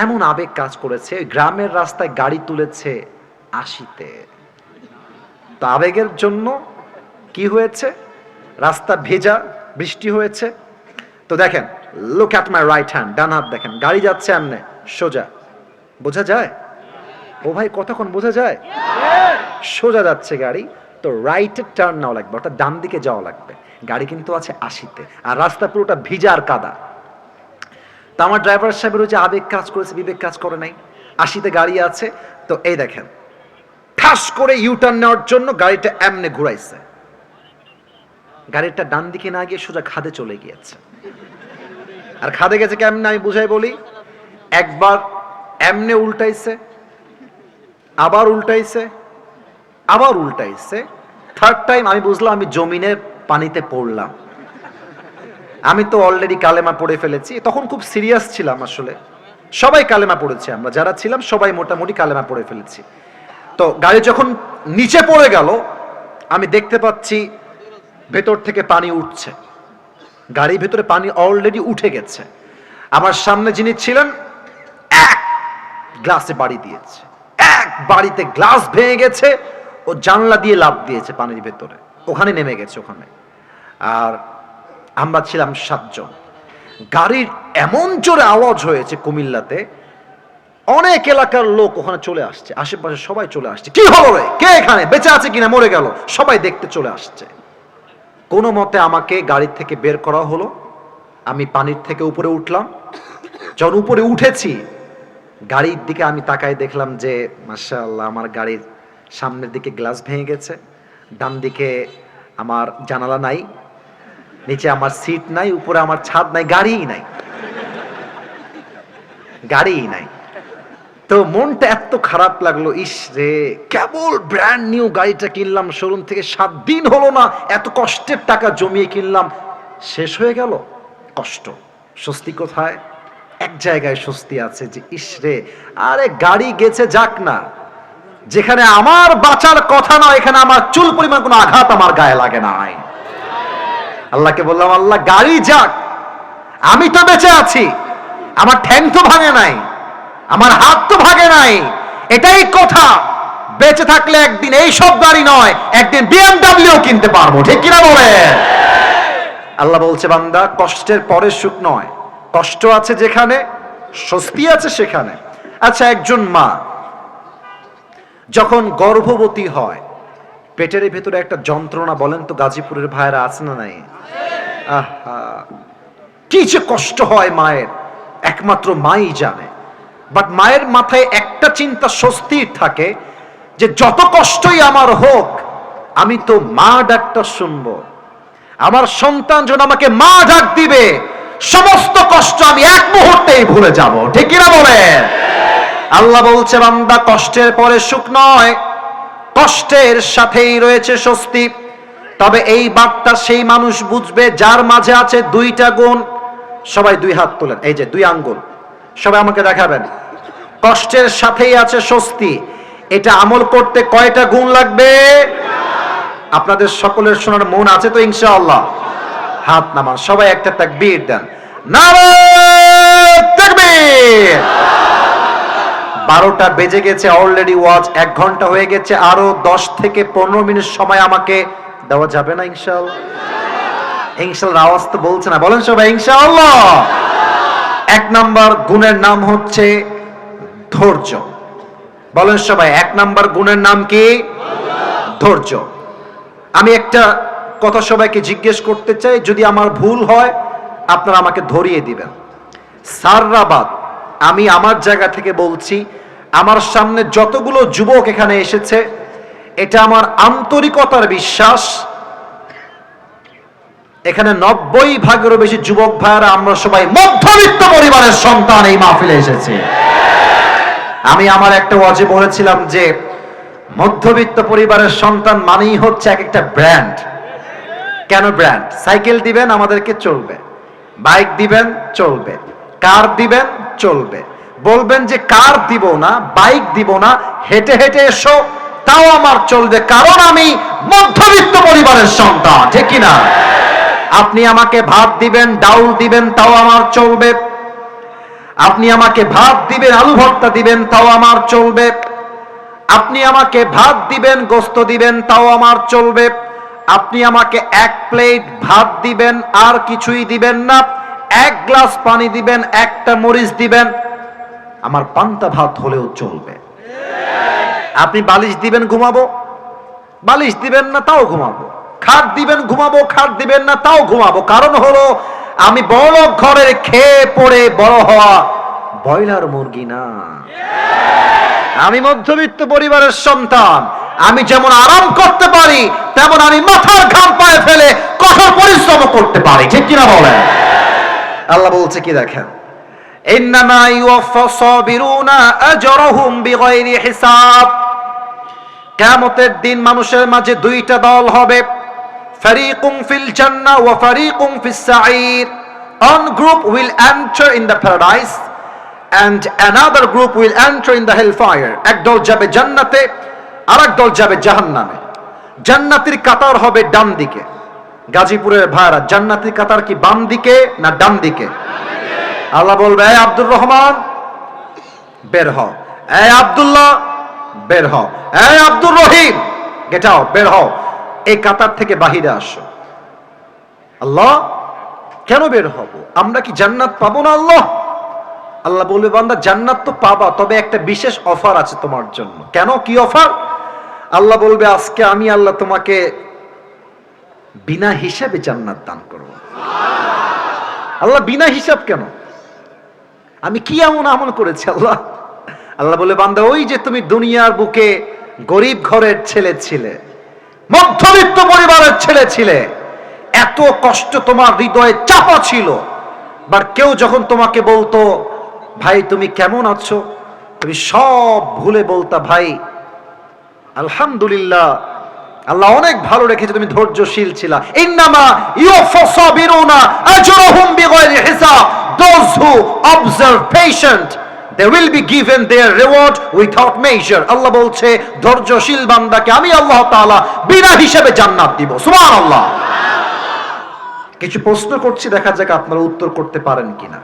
এমন আবেগ কাজ করেছে, গ্রামের রাস্তায় গাড়ি তুলেছে 80-তে। তো আবেগের জন্য কি হয়েছে, রাস্তা ভেজা, বৃষ্টি হয়েছে। তো দেখেন, look at my right hand, ডান হাত দেখেন, গাড়ি যাচ্ছে এমনে সোজা, বোঝা যায়? ও ভাই কতক্ষণ বোঝা যায়? সোজা যাচ্ছে গাড়ি, তো রাইটে টার্ন নেওয়া লাগবে, অর্থাৎ ডান দিকে যাওয়া লাগবে। গাড়ি কিন্তু আছে 80-তে, আর রাস্তা পুরোটা ভিজা আর কাদা। তো আমার ড্রাইভার সাহেবের ওই যে আবেগ কাজ করেছে, বিবেক কাজ করে নাই। 80-তে গাড়ি আছে, তো এই দেখেন ঠাস করে ইউটার্ন নেওয়ার জন্য গাড়িটা এমনে ঘুরাইছে। গাড়িটা ডান দিকে না গিয়ে সোজা খাদে চলে গিয়েছে। আর খাদে গেছে কেমনে আমি বুঝাই বলি। একবার এমনে উল্টাইছে, আবার উল্টাইছে, থার্ড টাইম আমি বুঝলাম আমি জমিনের পানিতে পড়লাম। আমি তো অলরেডি কালেমা পড়ে ফেলেছি, তখন খুব সিরিয়াস ছিলাম। আসলে সবাই কালেমা পড়েছে, আমরা যারা ছিলাম সবাই মোটামুটি কালেমা পড়ে ফেলেছি। তো গাড়ি যখন নিচে পড়ে গেল, আমি দেখতে পাচ্ছি ভেতর থেকে পানি উঠছে, গাড়ির ভেতরে পানি অলরেডি উঠে গেছে। আমার সামনে যিনি ছিলেন এক গ্লাসে বাড়ি দিয়েছে, এক বাড়িতে গ্লাস ভেঙে গেছে, ও জানলা দিয়ে লাফ দিয়েছে পানির ভেতরে, ওখানে নেমে গেছে ওখানে। আর আমরা ছিলাম 7 জন। গাড়ির এমন জোরে আওয়াজ হয়েছে কুমিল্লাতে, অনেক এলাকার লোক ওখানে চলে আসছে, আশেপাশে সবাই চলে আসছে। কি হলো রে, কে এখানে, বেঁচে আছে কিনা মরে গেল, সবাই দেখতে চলে আসছে। কোনো মতে আমাকে গাড়ি থেকে বের করা হলো। আমি পানির থেকে উপরে উঠলাম। যখন উপরে উঠেছি, গাড়ির দিকে আমি তাকাই, দেখলাম যে মাশাআল্লাহ আমার গাড়ির সামনের দিকে গ্লাস ভেঙে গেছে, ডান দিকে আমার জানালা নাই, নিচে আমার সিট নাই, উপরে আমার ছাদ নাই, গাড়িই নাই। তো মনটা এত খারাপ লাগলো, ইস রে, কেবল ব্র্যান্ড নিউ গাড়িটা কিনলাম শোরুম থেকে, 7 দিন হলো না, এত কষ্টের টাকা জমিয়ে কিনলাম, শেষ হয়ে গেল। কষ্ট, স্বস্তি কোথায়? এক জায়গায় স্বস্তি আছে যে ইস রে, আরে গাড়ি গেছে যাক না, যেখানে আমার বাঁচার কথা নয়, এখানে আমার চুল পরিমাণ কোনো আঘাত আমার গায়ে লাগে নাই। আল্লাহকে বললাম, আল্লাহ গাড়ি যাক, আমি তো বেঁচে আছি, আমার ঠ্যাং তো ভাঙে নাই, আমার হাত তো ভাগে নাই, এটাই কথা। বেঁচে থাকলে একদিন এই সব গাড়ি নয়, একদিন BMW কিনতে পারবো, ঠিক কিনা বলে? আল্লাহ বলছে, বান্দা কষ্টের পরে সুখ নয়, কষ্ট আছে যেখানে স্বস্তি আছে সেখানে। আচ্ছা, একজন মা যখন গর্ভবতী হয়, পেটের ভেতরে একটা যন্ত্রণা, বলেন তো গাজীপুরের ভাইরা আছে না নাই? আহা, কি যে কষ্ট হয় মায়ের, একমাত্র মাই জানে। বাট মায়ের মাথায় একটা চিন্তা স্বস্তির থাকে যে যত কষ্টই আমার হোক, আমি তো মা ডাকটা শুনবো, আমার সন্তান যখন আমাকে মা ডাক দিবে, সমস্ত কষ্ট আমি এক মুহূর্তেই ভুলে যাব, ঠিক কিনা বলে? আল্লাহ বলছে, বান্দা কষ্টের পরে সুখ নয়, কষ্টের সাথেই রয়েছে স্বস্তি। তবে এই বার্তা সেই মানুষ বুঝবে যার মাঝে আছে 2টা গুণ। সবাই 2 হাত তোলেন, এই যে 2 আঙ্গুল, সবাই আমাকে দেখাবেন। কষ্টের সাথেই আছে স্বস্তি, এটা আমল করতে কয়টা গুণ লাগবে? আপনাদের সকলের শোনার মন আছে তো ইনশাআল্লাহ? হাত নামান, সবাই একটা তাকবীর দেন, নারে তাকবীর। 12টা বেজে গেছে অলরেডি, ওয়াজ 1 ঘন্টা হয়ে গেছে, আরো 10 থেকে 15 মিনিট সময় আমাকে দেওয়া যাবে না ইনশাআল্লাহ? ইনশাআল্লাহ আওয়াজ তো বলছে না, বলেন সবাই ইনশাআল্লাহ। 1 নাম্বার গুণের নাম হচ্ছে ধৈর্য। বলেন সবাই, 1 নাম্বার গুণের নাম কি? ধৈর্য। আমি একটা কথা সবাইকে জিজ্ঞেস করতে চাই, যদি আমার ভুল হয় আপনারা আমাকে ধরিয়ে দিবেন। সাররাবাদ, আমি আমার জায়গা থেকে বলছি, আমার সামনে যতগুলো যুবক এখানে এসেছে, এটা আমার আন্তরিকতার বিশ্বাস, এখানে 90% বেশি যুবক ভাইয়েরা আমরা সবাই মধ্যবিত্ত পরিবারের সন্তান এই মাহফিলে এসেছি। আমি আমার একটা ওয়াজে বলেছিলাম যে মধ্যবিত্ত পরিবারের সন্তান মানেই হচ্ছে এক একটা ব্র্যান্ড। কেন ব্র্যান্ড? সাইকেল দিবেন আমাদেরকে, চলবে। বাইক দিবেন, চলবে। কার দিবেন, চলবে। বলবেন যে কার দিব না, বাইক দিব না, হেঁটে হেঁটে এসো, তাও আমার চলবে, কারণ আমি মধ্যবিত্ত পরিবারের সন্তান, ঠিক কিনা? আপনি আমাকে ভাত দিবেন, ডাউল দিবেন, তাও আমার চলবে। আপনি আমাকে ভাত দিবেন, আলু ভর্তা দিবেন, তাও আমার চলবে। আপনি আমাকে ভাত দিবেন, গোস্ত দিবেন, তাও আমার চলবে। আপনি আমাকে এক প্লেট ভাত দিবেন, আর কিছুই দিবেন না, এক গ্লাস পানি দিবেন, একটা মরিচ দিবেন, আমার পান্তা ভাত হলেও চলবে। আপনি বালিশ দিবেন, ঘুমাবো, বালিশ দিবেন না, তাও ঘুমাবো। খাট দিবেন, ঘুমাবো, খাট দিবেন না, তাও ঘুমাবো। কারণ হলো আমি বড় ঘরের খেয়ে পড়ে বড় হওয়া ব্রয়লার মুরগি না। আমি মধ্যবিত্ত পরিবারের সন্তান। আমি যেমন আরাম করতে পারি, তেমন আমি মাথার ঘাম পায়ে ফেলে কঠোর পরিশ্রম করতে পারি, ঠিক কিনা বলেন? আল্লাহ বলছে কি দেখেন, ইন্নামা ইউওয়াফাস সাবিরুনা আজরাহুম বিগাইরি হিসাব। কিয়ামতের দিন মানুষের মাঝে দুইটা দল হবে, ফারিকুম ফিল জান্নাহ ওয়া ফারিকুম ফিস সাঈর। One group will enter in the paradise and another group will enter in the hellfire. এক দল যাবে জান্নাতে, আরেক দল যাবে জাহান্নামে। জান্নাতের কাতার হবে ডান দিকে। গাজীপুরের ভাইরা, জান্নাতের কাতার কি বাম দিকে না ডান দিকে? আল্লাহ বলবে, এই আব্দুর রহমান বের হও, এই আব্দুল্লাহ বের হও, এই আব্দুর রহিম গেট আউট, বের হও, এই কাতার থেকে বাহিরে আসো। আল্লাহ, কেন বের হব? আমরা কি জান্নাত পাবো না? আল্লাহ আল্লাহ বলবে, বান্দা জান্নাত তো পাবা, তবে একটা বিশেষ অফার আছে তোমার জন্য। কেন, কি অফার? আল্লাহ বলবে, আজকে আমি আল্লাহ তোমাকে বিনা হিসাবে জান্নাত দান করব। আল্লাহ, বিনা হিসাব কেন? আমি কি এমন আমল করেছি আল্লাহ? আল্লাহ বলে, বান্দা ওই যে তুমি দুনিয়ার বুকে গরিব ঘরের ছেলে ছিলে, মধ্যবিত্ত পরিবারের ছেলে ছিলে, এত কষ্ট তোমার হৃদয়ে চাপা ছিল, বাট কেউ যখন তোমাকে বলতো ভাই তুমি কেমন আছো, তুমি সব ভুলে বলতা ভাই আলহামদুলিল্লাহ, আল্লাহ অনেক ভালো রেখেছে, তুমি ধৈর্যশীল ছিলা। ইন্নামা ইউওয়াফাস সাবিরুনা আজরাহুম বিগাইরি হিসাব। Those who observe patient, they will be given their reward without measure. আল্লাহ বলছে, ধৈর্যশীল বান্দাকে আমি আল্লাহ তাআলা বিনা হিসাবে জান্নাত দিব। সুবহানাল্লাহ। কিছু প্রশ্ন করছি, দেখা যাক আপনারা উত্তর করতে পারেন কিনা।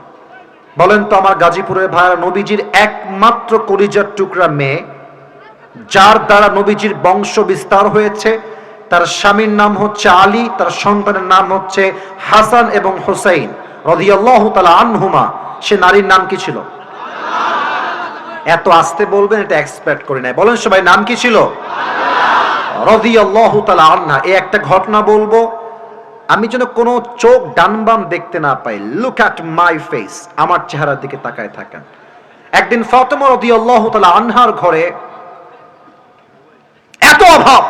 বলেন তো আমার গাজীপুরের ভাইরা, নবীজির একমাত্র কলিজার টুকরা মেয়ে, যার দ্বারা নবীজির বংশ বিস্তার হয়েছে, তার স্বামীর নাম হচ্ছে আলী, তার সন্তানের নাম হচ্ছে হাসান এবং হুসাইন রাদিয়াল্লাহু তাআলা আনহুমা। সে নারীর নাম কি ছিল? এত আস্তে বলবেন, এটা এক্সপেক্ট করি নাই। বলেন সবাই, নাম কি ছিল? রাদিয়াল্লাহু তাআলা আনহা। এই একটা ঘটনা বলবো, আমি যেন কোনো চোখ ডান বাম দেখতে না পাই। লুক অ্যাট মাই ফেস, আমার চেহারার দিকে তাকায় থাকেন। একদিন ফাতেমা রাদিয়াল্লাহু তাআলা আনহার ঘরে এত অভাব,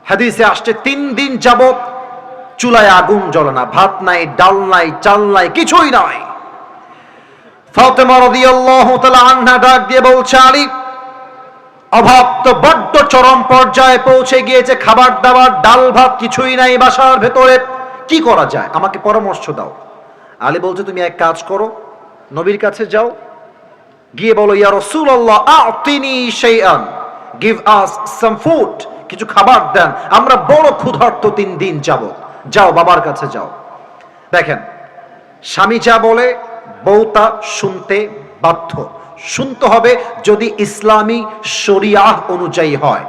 হাদিসে আসছে 3 দিন যাবত চুলায় আগুন জ্বলে না, ভাত নাই, ডাল নাই, চাল নাই, কিছুই নাই। ফাতেমা রাদিয়াল্লাহু তাআলা আনহা ডাক দিয়ে বলছে, আলী, অভাব তো বড্ড চরম পর্যায়ে পৌঁছে গিয়েছে, খাবার দাবার ডাল ভাত কিছুই নাই বাসার ভেতরে, কি করা যায়, আমাকে পরামর্শ দাও। আলী বলছে, তুমি এক কাজ করো, নবীর কাছে যাও, গিয়ে বলো, ইয়া রাসূলুল্লাহ আ'তিনি শাইআন, গিভ আস সাম ফুড, কিছু খাবার দেন, আমরা বড় ক্ষুধার্ত 3 দিন যাব। যাও, বাবার কাছে যাও। দেখেন, স্বামী যা বলে বউ তা শুনতে বাধ্য। শুনতে হবে যদি ইসলামী শরিয়াহ অনুযায়ী হয়।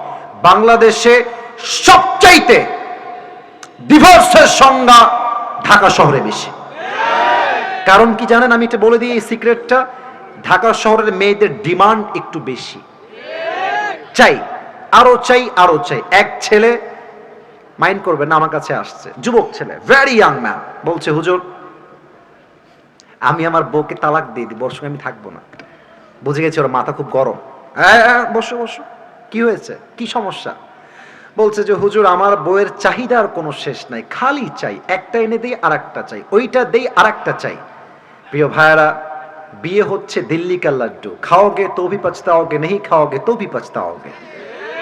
বাংলাদেশে সবচাইতে ডিভোর্সের সংখ্যা ঢাকা শহরে বেশি। কারণ কি জানেন? আমি এটা বলে দিই এই সিক্রেটটা, ঢাকা শহরের মেয়েদের ডিমান্ড একটু বেশি, চাই, আরো চাই, আরো চাই। এক ছেলে মাইন্ড করবেন না, আমার কাছে আসছে যুবক ছেলে, ভেরি ইয়াং ম্যান। বলছে হুজুর আমি আমার বউকে তালাক দিয়ে দিই, ওর সঙ্গে আমি থাকবো না। বুঝে গেছি ওর মাথা খুব গরম। বসো বসো, কি হয়েছে, কি সমস্যা? বলছে যে হুজুর আমার বউয়ের চাহিদার কোনো শেষ নাই, খালি চাই, একটা এনে দেই আর একটা চাই, ওইটা দেই আর একটা চাই। প্রিয় ভাইয়ারা, বিয়ে হচ্ছে দিল্লি কা লাড্ডু, খাওগে তো ভি পছতাওগে, নেই খাওগে তো ভি পছতাওগে।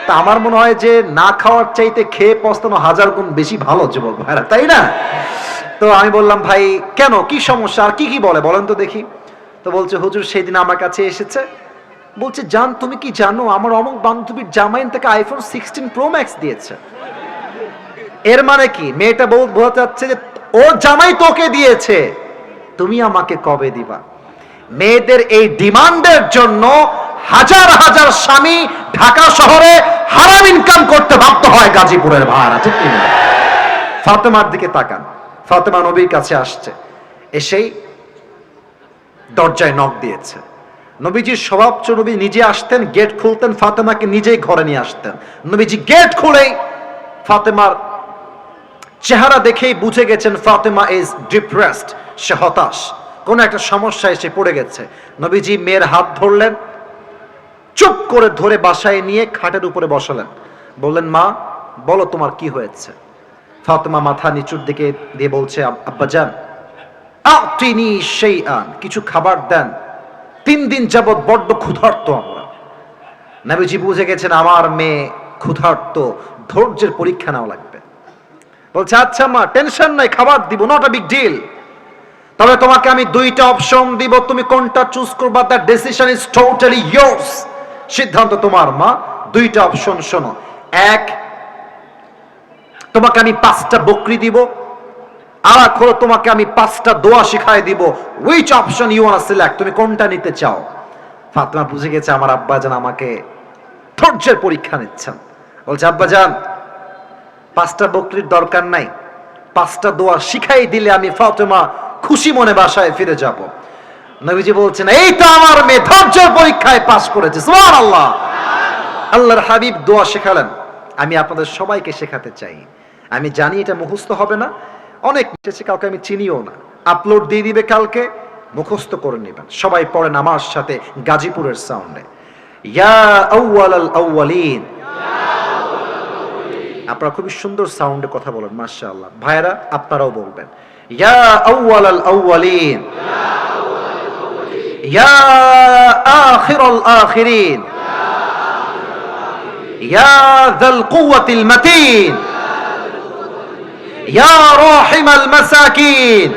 তা আমার মনে হয় যে না খাওয়ার চাইতে খেয়ে পস্তানো 1000 গুণ বেশি ভালো যুবক ভাইরা, তাই না? তো আমি বললাম ভাই কেন, কি সমস্যা, আর কি কি বলে বলেন তো দেখি। তো বলছে হুজুর সেই দিন আমার কাছে এসেছে, বলছে জান তুমি কি জানো আমার অমুক বান্ধবীর জামাইন থেকে আইফোন 16 প্রো ম্যাক্স দিয়েছে। এর মানে কি, মেয়েটা বোঝাতে চাচ্ছে যে ওর জামাই তোকে দিয়েছে, তুমি আমাকে কবে দিবা? মেয়েদের এই ডিমান্ডের জন্য হাজার হাজার স্বামী ঢাকা শহরে হারাম ইনকাম করতে বাধ্য হয় গাজীপুরের ভাড়া, ঠিক কি না? ফাতেমার দিকে তাকান, ফাতেমা নবীর কাছে আসছে, এসেই দরজায় নক দিয়েছে। নবীজির স্বভাব ছিল নবী নিজে আসতেন, গেট খুলতেন, ফাতেমাকে নিজেই ঘরে নিয়ে আসতেন। নবীজি গেট খুলেই ফাতেমার চেহারা দেখেই বুঝে গেছেন ফাতেমা ইজ ডিপ্রেসড, সে হতাশ, কোন একটা সমস্যায় এসে পড়ে গেছে। নবীজি মেয়ের হাত ধরলেন, চুপ করে ধরে বাসায় নিয়ে খাটের উপরে বসালেন, বললেন মা বলো তোমার কি হয়েছে? ফাতেমা মাথা নিচুর দিকে দিয়ে বলছে আব্বাজান আতিনি শাইআন, কিছু খাবার দেন, 3 দিন যাবত বড্ড ক্ষুধার্ত আমরা। নবীজি বুঝে গেছেন আমার মেয়ে ক্ষুধার্ত, ধৈর্যের পরীক্ষা নেওয়া লাগবে। বলছে আচ্ছা মা টেনশন নাই, খাবার দিব, নট আ বিগ ডিল, তবে তোমাকে আমি 2টা অপশন দিব, তুমি কোনটা চুজ করবা, the decision is totally yours, সিদ্ধান্ত তোমার মা। 2টা অপশন শোনো, এক তোমাকে আমি 5টা বকরি দিব, আর এক হলো তোমাকে আমি 5টা দোয়া শিখাই দিব, which option you want to select, তুমি কোনটা নিতে চাও? ফাতেমা বুঝে গেছে আমার আব্বাজান আমাকে ধৈর্যের পরীক্ষা নিচ্ছেন। বলছে আব্বাজান 5টা বকরির দরকার নাই, 5টা দোয়া শিখাই দিলে আমি ফাতেমা খুশি মনে বাসায় ফিরে যাব। নবীজি বলছেন এই তো আমার মেয়ে ধৈর্যের পরীক্ষায় পাস করেছে, সুবহানাল্লাহ। আল্লাহর হাবিব দোয়া শেখালেন, আমি আপনাদের সবাইকে শেখাতে চাই। আমি জানি এটা মুখস্থ হবে না, অনেক এসেছে, কাউকে আমি চিনিও না, আপলোড দিয়ে দিবে কালকে, মুখস্থ করে নেবেন। সবাই পড়েন আমার সাথে গাজীপুরের সাউন্ডে, ইয়া আউয়ালাল আউয়ালিন। আপনারা খুবই সুন্দর সাউন্ডে কথা বলেন, মাশাআল্লাহ। ভাইরা আপনারাও বলবেন ইয়া আউয়ালাল আউয়ালিন, ইয়া আখিরাল আখিরিন, ইয়া যাল কুওয়াতিল মাতিন, ইয়া রাহিমাল মাসাকিন,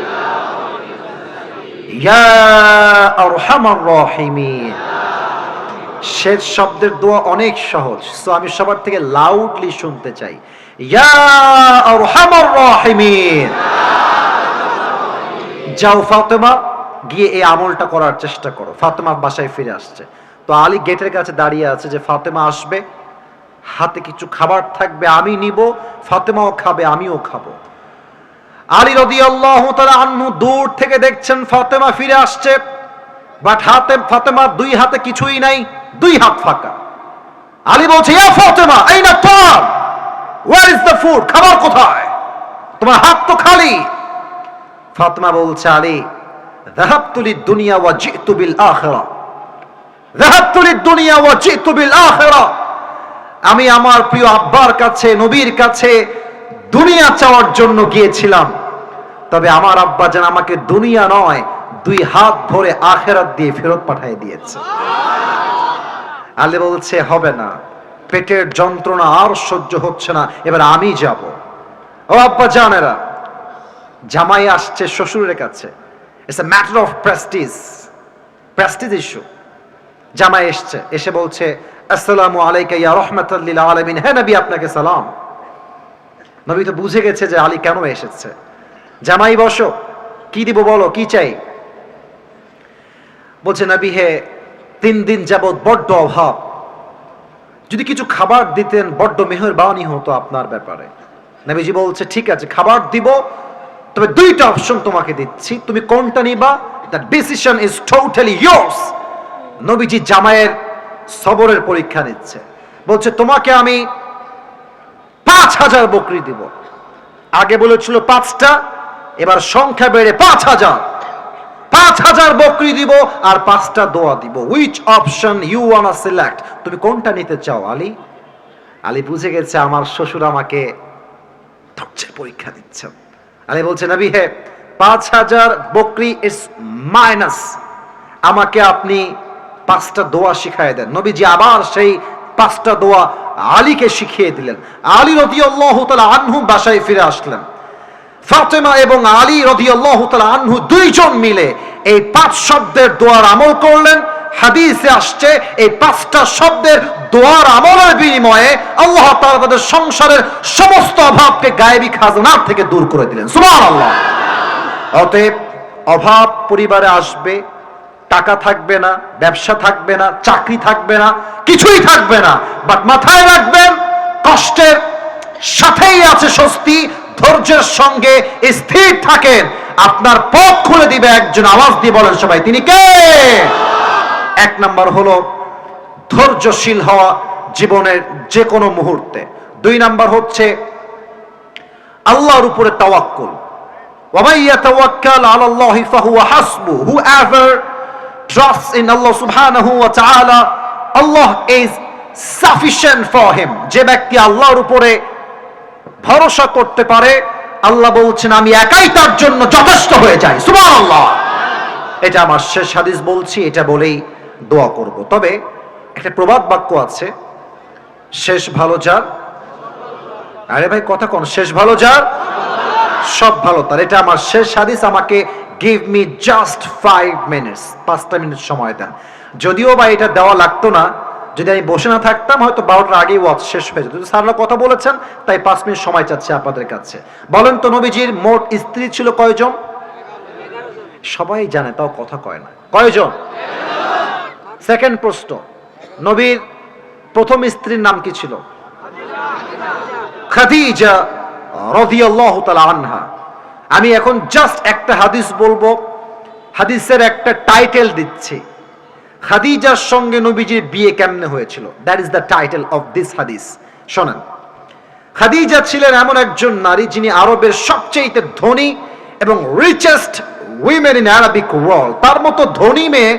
ইয়া আরহামার রাহিমিন। শেষ শব্দের দোয়া অনেক সহজ, সো আমি সবার থেকে লাউডলি শুনতে চাই, ইয়া আরহামার রাহিমিন। যাও ফাতেমা গিয়ে এই আমলটা করার চেষ্টা করো। ফাতেমা বাসায় ফিরে আসছে, তো আলী গেটের কাছে দাঁড়িয়ে আছে যে ফাতেমা আসবে, হাতে কিছু খাবার থাকবে, আমি নিব, ফাতেমাও খাবে আমিও খাবো। আলী রাদিয়াল্লাহু তাআলা আনহু দূর থেকে দেখছেন ফাতেমা ফিরে আসছে, বাট হাতে ফাতেমার 2 হাতে কিছুই নাই, 2 হাত ফাঁকা। আলী বলছে ইয়া ফাতেমা আইনা তাম, ওয়্যার ইজ দ্য ফুড, খাবার কোথায়, তোমার হাত তো খালি। ফাতেমা বলছে আলী যাহাবতু লিদ-দুনিয়া ওয়া জিতু বিল আখিরা, যাহাবতু লিদ-দুনিয়া ওয়া জিতু বিল আখিরা। আমি আমার প্রিয় আব্বার কাছে নবীর কাছে দুনিয়া চাওয়ার জন্য গিয়েছিলাম, তবে আমার আব্বা যেন আমাকে দুনিয়া নয় 2 হাত ধরে আখিরাত দিয়ে ফেরত পাঠিয়ে দিয়েছে। আলী বলছে হবে না, পেটের যন্ত্রণা আর সহ্য হচ্ছে না, এবার আমি যাব। ও আব্বা জানেরা, জামাই আসছে শ্বশুরের কাছে, it's a matter of Prestige issue. জামাই এসছে, এসে বলছে আসসালামু আলাইকা ইয়া রাহমাতাল লিল আলামিন, হে নবী আপনাকে সালাম। নবী তো বুঝে গেছে যে আলী কেন এসেছে। জামাই বসো, কি দিব বলো, কি চাই? বলছে নবী হে 3 দিন যাবত বড্ড অভাব, যদি কিছু খাবার দিতেন বড্ড মেহেরবানি হতো আপনার ব্যাপারে। নবীজি বলছে ঠিক আছে খাবার দিব, তবে 2টা অপশন তোমাকে দিচ্ছি, তুমি কোনটা নিবা, the decision is totally yours. নবীজি জামাইয়ের সবরের পরীক্ষা নিচ্ছে, বলছে তোমাকে আমি 5,000 বকরি দিব। আগে বলেছিল 5টা, এবার সংখ্যা বেড়ে 5,000 বকরি দিব আর 5টা দোয়া দিব। Which option you want to select? তুমি কোনটা নিতে চাও আলী? আলী বুঝে গেছে আমার শ্বশুর আমাকে ধৈর্যের পরীক্ষা দিচ্ছেন। আলী বলছে, নবী হে, 5,000 বকরি ইজ মাইনাস, আমাকে আপনি 5টা দোয়া শিখায় দেন। নবীজি আবার সেই 5টা দোয়া আলীকে শিখিয়ে দিলেন। আলী রাদিয়াল্লাহু তাআলা আনহু বাসায় ফিরে আসলেন। ফাতেমা এবং আলী রাদিয়াল্লাহু তাআলা আনহু দুইজন মিলে এই 5 শব্দের দোয়ার আমল করলেন। হাদিসে আসছে এই 5টা শব্দের দোয়ার আমলের বিনিময়ে আল্লাহ তাআলা তাদের সংসারের সমস্ত অভাবকে গায়েবী খাজনার থেকে দূর করে দিলেন। সুবহানাল্লাহ। অতএব অভাব পরিবারে আসবে, টাকা থাকবে না, ব্যবসা থাকবে না, চাকরি থাকবে না, কিছুই থাকবে না, বাট মাথায় রাখবেন কষ্টের সাথেই আছে স্বস্তি। ধৈর্যের সঙ্গে স্থির থাকেন, আপনার পথ খুলে দিবে একজন। আওয়াজ দিয়ে বলেন সবাই, তিনি কে? 1 নাম্বার হলো ধৈর্যশীল হওয়া জীবনের যে কোনো মুহূর্তে। 2 নাম্বার হচ্ছে আল্লাহর উপরে তাওয়াক্কুল। ওয়া মান ইয়াতাওয়াক্কাল আলাল্লাহি ফাহুয়া হাসবুহু। Whoever trusts in Allah subhanahu wa ta'ala, Allah is sufficient for him. যে ব্যক্তি আল্লাহর উপরে ভরসা করতে পারে, আল্লাহ বলছেন আমি একাই তার জন্য যথেষ্ট হয়ে যাই। সুবহানাল্লাহ। এটা আমার শেষ হাদিস বলছি, এটা বলেই দোয়া করব। তবে একটা প্রবাদ বাক্য আছে, শেষ ভালো যার, আরে ভাই কথা কোন, শেষ ভালো যার সব ভালো তার। এটা আমার শেষ হাদিস। আমাকে গিভ মি জাস্ট 5 মিনিটস, 5টা মিনিট সময় দেন। যদিও বা এটা দেওয়া লাগতো না, যদি আমি বসে না থাকতাম হয়তো 12টার আগেই ওয়াজ শেষ হয়ে যেত। স্যাররা কথা বলেছেন তাই 5 মিনিট সময় চাচ্ছি আপনাদের কাছে। বলেন তো নবীজির মোট স্ত্রী ছিল কয়জন? সবাই জানে, তাও কথা কয় না। কয়জন? সেকেন্ড প্রশ্ন, নবীর প্রথম স্ত্রীর নাম কি ছিল? খাদিজা রাদিয়াল্লাহু তাআলা আনহা। আমি এখন জাস্ট একটা হাদিস বলবো, হাদিসের একটা টাইটেল দিচ্ছি, খাদিজার সঙ্গে নবীজির বিয়ে কেমনে হয়েছিল। That is the title of this হাদিস। শোনেন, খাদিজা ছিলেন এমন একজন নারী যিনি আরবের সবচেয়ে ধনী এবং richest women in Arabic world. তার মতো ধনী মেয়ে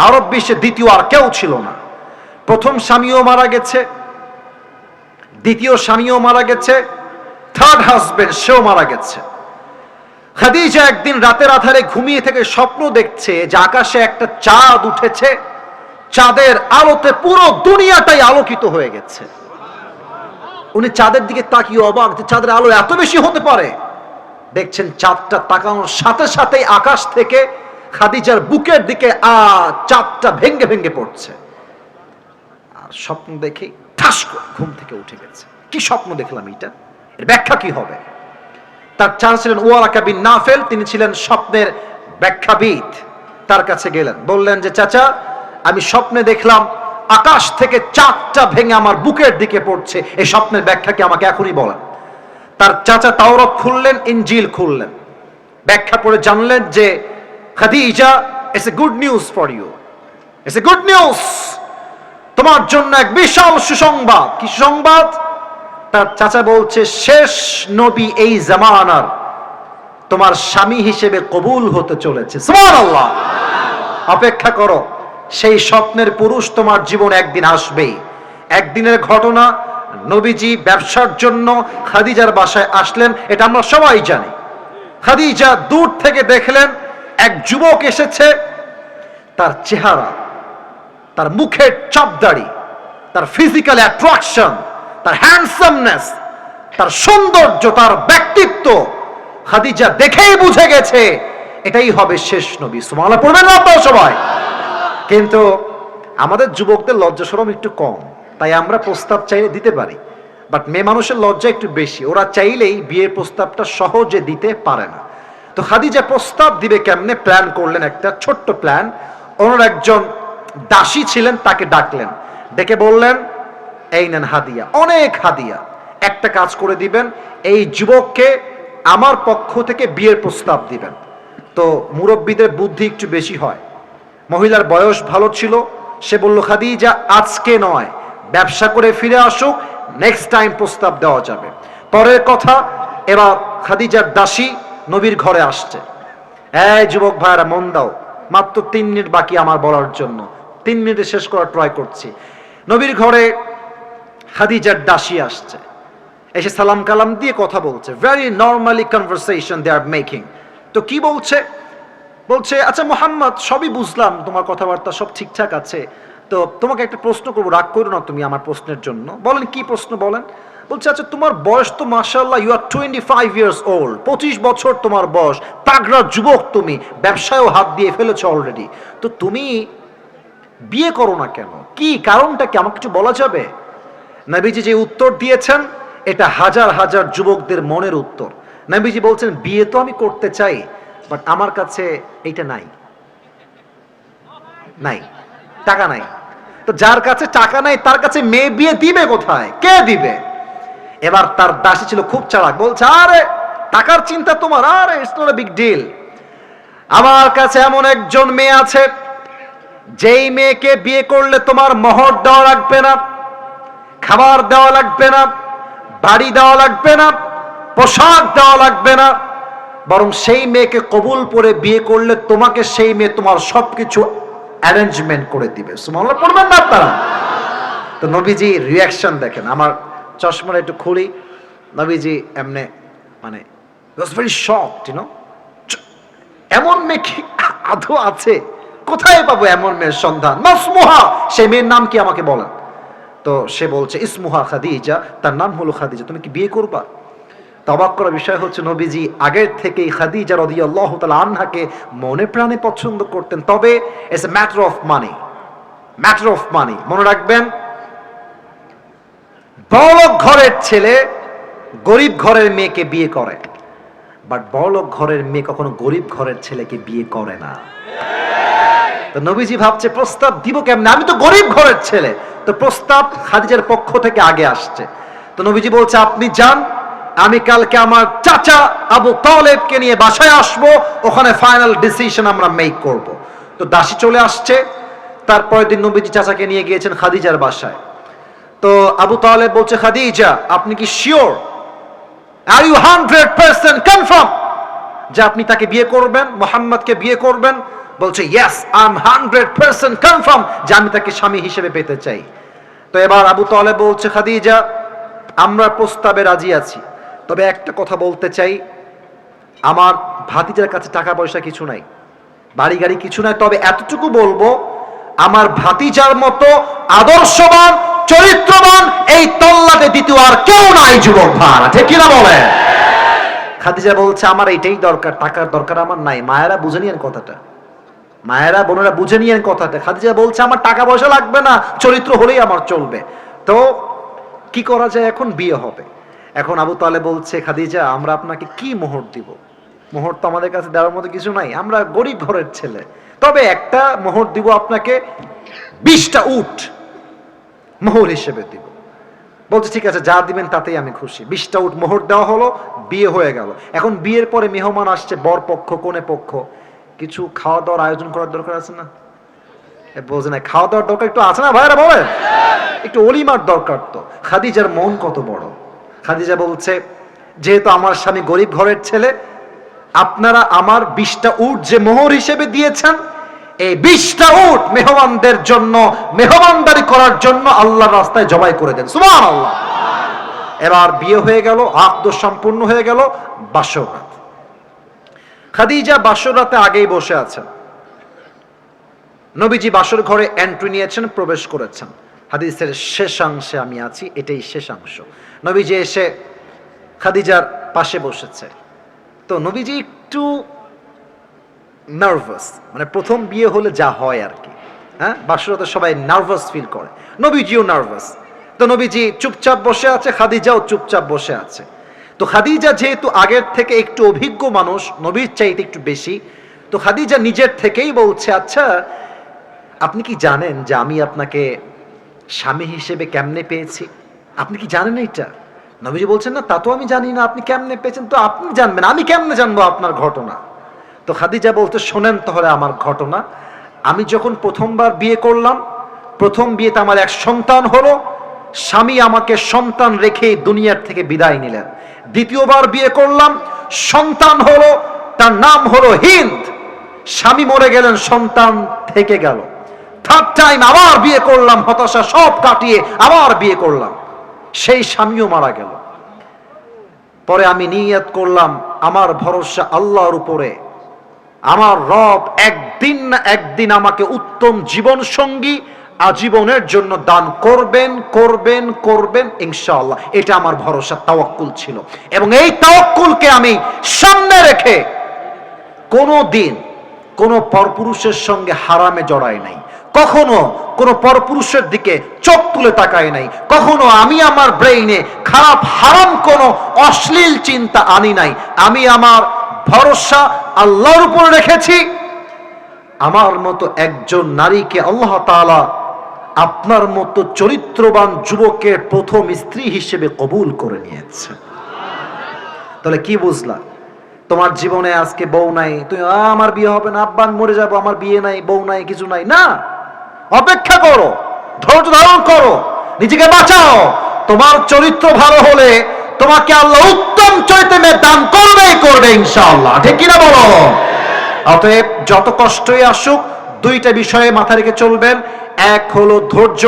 আরব বিশ্বে দ্বিতীয় আর কেউ ছিল না। প্রথম স্বামীও মারা গেছে, দ্বিতীয় স্বামীও মারা গেছে, থার্ড হাজবেন্ড সেও মারা গেছে। খাদিজা একদিন রাতের আধারে ঘুমিয়ে থেকে স্বপ্ন দেখছে যে আকাশে একটা চাঁদ উঠেছে, চাঁদের আলোতে পুরো দুনিয়াটাই আলোকিত হয়ে গেছে। উনি চাঁদের দিকে তাকিয়ে অবাক যে চাঁদের আলো এত বেশি হতে পারে। দেখছেন চাঁদটা তাকানোর সাথে সাথেই আকাশ থেকে খাদিজার বুকের দিকে চাঁদটা ভেঙ্গে ভেঙ্গে পড়ছে। আর স্বপ্ন দেখে ঠাস করে ঘুম থেকে উঠে গেছে। কি স্বপ্ন দেখলাম, এটা এর ব্যাখ্যা কি হবে? তার চাচা ছিলেন ওয়ারাকা বিন নাফেল, তিনি ছিলেন স্বপ্নের ব্যাখ্যাবিদ। তার কাছে গেলেন, বললেন যে চাচা, আমি স্বপ্নে দেখলাম আকাশ থেকে চাঁদটা ভেঙে আমার বুকের দিকে পড়ছে, এই স্বপ্নের ব্যাখ্যা কি আমাকে এখনই বলেন। তার চাচা তাওরাত খুললেন, ইনজিল খুললেন, ব্যাখ্যা পড়ে জানলেন যে Khadija, it's a good news for you, it's a good news, তোমার জন্য এক বিশাল সুসংবাদ। কি সুসংবাদ? তার চাচা বলছে শেষ নবী এই জামানার তোমার স্বামী হিসেবে কবুল হতে চলেছে। সুবহানাল্লাহ। অপেক্ষা করো, সেই স্বপ্নের পুরুষ তোমার জীবনে একদিন আসবেই। একদিনের ঘটনা, নবীজি ব্যবসার জন্য খাদিজার বাসায় আসলেন, এটা আমরা সবাই জানি। খাদিজা দূর থেকে দেখলেন এক যুবক এসেছে। তার চেহারা, তার মুখের চাপদাড়ি, তার ফিজিক্যাল অ্যাট্রাকশন, তার হ্যান্ডসামনেস, তার সৌন্দর্য, তার ব্যক্তিত্ব, খাদিজা দেখেই বুঝে গেছে এটাই হবে শেষ নবী। সুবহানাল্লাহ পড়বেন না আপনারা সবাই? কিন্তু আমাদের যুবকদের লজ্জা শরম একটু কম, তাই আমরা প্রস্তাব চাইলে দিতে পারি, বাট মেয়ে মানুষের লজ্জা একটু বেশি। ওরা চাইলেই বিয়ের প্রস্তাবটা সহজে দিতে পারে না। তো খাদিজা প্রস্তাব দিবে কেমনে, প্ল্যান করলেন একটা ছোট্ট প্ল্যান। ওনার একজন দাসী ছিলেন, তাকে ডাকলেন, ডেকে বললেন এই নেন হাদিয়া, অনেক হাদিয়া, একটা কাজ করে দিবেন, এই যুবককে আমার পক্ষ থেকে বিয়ের প্রস্তাব দিবেন। তো মুরব্বীদের বুদ্ধি একটু বেশি হয়, মহিলার বয়স ভালো ছিল, সে বলল খাদিজা আজকে নয়, ব্যবসা করে ফিরে আসুক, নেক্সট টাইম প্রস্তাব দেওয়া যাবে। পরের কথা, এবার খাদিজার দাসী নবীর ঘরে আসছে। এই যুবক ভাইরা মন দাও, মাত্র 3 মিনিট বাকি আমার বলার জন্য, 3 মিনিটে শেষ করার ট্রাই করছি। নবীর ঘরে খাদিজার দাসী আসছে, এসে সালাম কালাম দিয়ে কথা বলছে, very normally conversation they are making. তো কি বলছে? বলছে, আচ্ছা মুহাম্মদ, সবই বুঝলাম, তোমার কথাবার্তা সব ঠিকঠাক আছে, তো তোমাকে একটা প্রশ্ন করবো, রাগ করো না তুমি আমার প্রশ্নের জন্য। বলেন কি প্রশ্ন বলেন। বলছে, আচ্ছা তোমার বয়স তো মাশাআল্লাহ, ইউ আর 25 ইয়ার্স ওল্ড, 25 বছর তোমার বয়স, তাগড়া যুবক, তুমি ব্যবসায়ও হাত দিয়ে ফেলেছো অলরেডি, তো তুমি বিয়ে করো না কেন? কি কারণটা কি আমাকে কিছু বলা যাবে? নবীজি যে উত্তর দিয়েছেন, এটা হাজার হাজার যুবকদের মনের উত্তর। নবীজি বলছেন, বিয়ে তো আমি করতে চাই, বাট আমার কাছে এইটা নাই, নাই, টাকা নাই। তো যার কাছে টাকা নাই তার কাছে মেয়ে বিয়ে দিবে কোথায়? কে দিবে? এবার তার দাসী ছিল খুব চালাক, বলছে, আরে টাকার চিন্তা তোমার, আরে it's not a big deal, আমার কাছে এমন একজন মেয়ে আছে, যেই মেয়েকে বিয়ে করলে তোমার মোহর দেওয়া লাগবে না, খাবার দেওয়া লাগবে না, বাড়ি দেওয়া লাগবে না, পোশাক দেওয়া লাগবে না, বরং সেই মেয়েকে কবুল করে বিয়ে করলে তোমাকে সেই মেয়ে তোমার সবকিছু অ্যারেঞ্জমেন্ট করে দিবে। সুবহানাল্লাহ পড়বেন না আপনারা? তো নবীজি রিয়াকশন দেখেন, আমার চশমাটা একটু খুলি, নবীজি এমনে মানে was very shocked, you know, এমন মেয়ে কি আদৌ আছে? কোথায় পাবো এমন মেয়ের সন্ধান? মাসমুহা, সেই মেয়ের নাম কি আমাকে বলেন। তো সে বলছে, ইসমুহা খাদিজা, তার নাম হলো খাদিজা, তুমি কি বিয়ে করবা? অবাক করার বিষয় হচ্ছে, নবীজি আগের থেকেই খাদিজা রাদিয়াল্লাহু তাআলা আনহাকে মনে প্রাণে পছন্দ করতেন, তবে it's a matter of money, matter of money. মনে রাখবেন, বড়লোক ঘরের ছেলে গরিব ঘরের মেয়েকে বিয়ে করে, বাট বড়লোক ঘরের মেয়ে কখনো গরিব ঘরের ছেলেকে বিয়ে করে না। তো নবীজি ভাবছে, প্রস্তাব দিব কেমনে, আমি তো গরিব ঘরের ছেলে। তো প্রস্তাব খাদিজার পক্ষ থেকে আগে আসছে। তো নবীজি বলছে, আপনি যান, আমি কালকে আমার চাচা আবু তালেবকে নিয়ে বাসায় আসবো, ওখানে ফাইনাল ডিসিশন আমরা মেক করব। তো দাসী চলে আসছে। তারপরের দিন নবীজি চাচাকে নিয়ে গিয়েছেন খাদিজার বাসায়। তো আবু তালেব বলছে, খাদিজা, আপনি কি শিওর, আর ইউ 100% কনফার্ম যে আপনি তাকে বিয়ে করবেন, মুহাম্মদকে বিয়ে করবেন? বলছে, ইয়েস, আই এম 100% কনফার্ম যে আমি তাকে স্বামী হিসেবে পেতে চাই। তো এবার আবু তালেব বলছে, খাদিজা, আমরা প্রস্তাবে রাজি আছি, তবে একটা কথা বলতে চাই, আমার ভাতিজার কাছে টাকা পয়সা কিছু নাই, বাড়ি গাড়ি কিছু নাই, তবে এতটুকু বলবো, আমার ভাতিজার মতো আদর্শবান চরিত্রবান এই তল্লাটে দ্বিতীয় আর কেউ নাই যুবক ভাড়া, ঠিক কিনা বলেন? খাদিজা বলছে, আমার এইটাই দরকার, টাকার দরকার আমার নাই। মায়েরা বুঝে নিয়েন কথাটা, মায়েরা বোনেরা বুঝে নিয়েন কথাটা। খাদিজা বলছে, আমার টাকা পয়সা লাগবে না, চরিত্র হলেই আমার চলবে। তো কি করা যায়, এখন বিয়ে হবে। এখন আবু তালেব বলছে, খাদিজা, আমরা আপনাকে কি মোহর দিব? মোহর তো আমাদের কাছে দেওয়ার মতো কিছু নাই, আমরা গরিব ঘরের ছেলে, তবে একটা মোহর দিব আপনাকে, 20টা উট মোহর হিসেবে দিব। বলছে, ঠিক আছে, যা দিবেন তাতেই আমি খুশি। 20টা উট মোহর দেওয়া হলো, বিয়ে হয়ে গেল। এখন বিয়ের পরে মেহমান আসছে, বর পক্ষ কনে পক্ষ, কিছু খাওয়া দাওয়ার আয়োজন করার দরকার আছে না? বলছে, না, খাওয়া দাওয়ার দরকার একটু আছে না ভাইরা, বলেন, একটু অলিমার দরকার। তো খাদিজার মন কত বড়। খাদিজা বলছে, যেহেতু আমার স্বামী গরিব ঘরের ছেলে, আপনারা আমার 20টা উট যে মোহর হিসেবে দিয়েছেন, এই 20টা উট মেহমানদের জন্য, মেহমানদারি করার জন্য আল্লাহর রাস্তায় জবাই করে দেন। সুবহানাল্লাহ। এবার বিয়ে হয়ে গেল, আকদ সম্পূর্ণ হয়ে গেল। বাসর রাত, খাদিজা বাসর রাতে আগেই বসে আছেন। নবীজি বাসর ঘরে এন্ট্রি নিয়েছেন, প্রবেশ করেছেন। হাদিসের শেষাংশে আমি আছি, এটাই শেষাংশ। নবীজি এসে খাদিজার পাশে বসেছে। তো নবীজি একটু নার্ভাস, মানে প্রথম বিয়ে হলে যা হয় আর কি, হ্যাঁ, বাসরাতে সবাই নার্ভাস ফিল করে, নবীজিও নার্ভাস। তো নবীজি চুপচাপ বসে আছে, খাদিজাও চুপচাপ বসে আছে। তো খাদিজা যেহেতু আগের থেকে একটু অভিজ্ঞ মানুষ, নবীর চাইতে একটু বেশি, তো খাদিজা নিজের থেকেই বলছে, আচ্ছা আপনি কি জানেন যে আমি আপনাকে স্বামী হিসেবে কেমনে পেয়েছি? আপনি কি জানেন এইটা? নবীজি বলছেন, না, তা তো আমি জানি না, আপনি কেমনে পেয়েছেন? তো আপনি জানবেন, আমি কেমনে জানবো আপনার ঘটনা? তো খাদিজা বলতে, শোনেন তাহলে আমার ঘটনা। আমি যখন প্রথমবার বিয়ে করলাম, প্রথম বিয়েতে আমার এক সন্তান হলো, স্বামী আমাকে সন্তান রেখে দুনিয়ার থেকে বিদায় নিলেন। দ্বিতীয়বার বিয়ে করলাম, সন্তান হলো, তার নাম হলো হিন্দ। স্বামী মরে গেলেন, সন্তান থেকে গেল। থার্ড টাইম আবার বিয়ে করলাম, হতাশা সব কাটিয়ে আবার বিয়ে করলাম, সেই স্বামীও মারা গেল। পরে আমি নিয়ত করলাম আমার ভরসা আল্লাহর উপরে, আমার রব একদিন না একদিন আমাকে উত্তম জীবন সঙ্গী আজীবনের জন্য দান করবেন করবেন করবেন ইনশাআল্লাহ। এটা আমার ভরসা, তাওয়াক্কুল ছিল। এবং এই তাওয়াক্কুলকে আমি সামনে রেখে কোনো দিন কোনো পরপুরুষের সঙ্গে হারামে জড়াই নাই, কখনো কোনো পরপুরুষের দিকে চোখ তুলে তাকাই নাই, কখনো আমি আমার ব্রেইনে খারাপ হারাম কোনো অশ্লীল চিন্তা আনি নাই। আমি আমার ভরসা আল্লাহর উপর রেখেছি। আমার মতো একজন নারীকে আল্লাহ তাআলা আপনার মতো চরিত্রবান যুবকের প্রথম স্ত্রী হিসেবে কবুল করে নিয়েছে। তাহলে কি বুঝলা? তোমার জীবনে আজকে বউ নাই, তুমি আমার বিয়ে হবে না, আব্বা আমি মরে যাবো, আমার বিয়ে নাই, বউ নাই, কিছু নাই, না। অপেক্ষা করো, ধৈর্য ধারণ করো, নিজেকে বাঁচাও। তোমার চরিত্র ভালো হলে তোমাকে আল্লাহ উত্তম চরিত্রে দান করবেই করবে ইনশাআল্লাহ, ঠিক কিনা বলো? অতএব যত কষ্টই আসুক দুইটা বিষয়ে মাথা রেখে চলবেন। এক হলো ধৈর্য,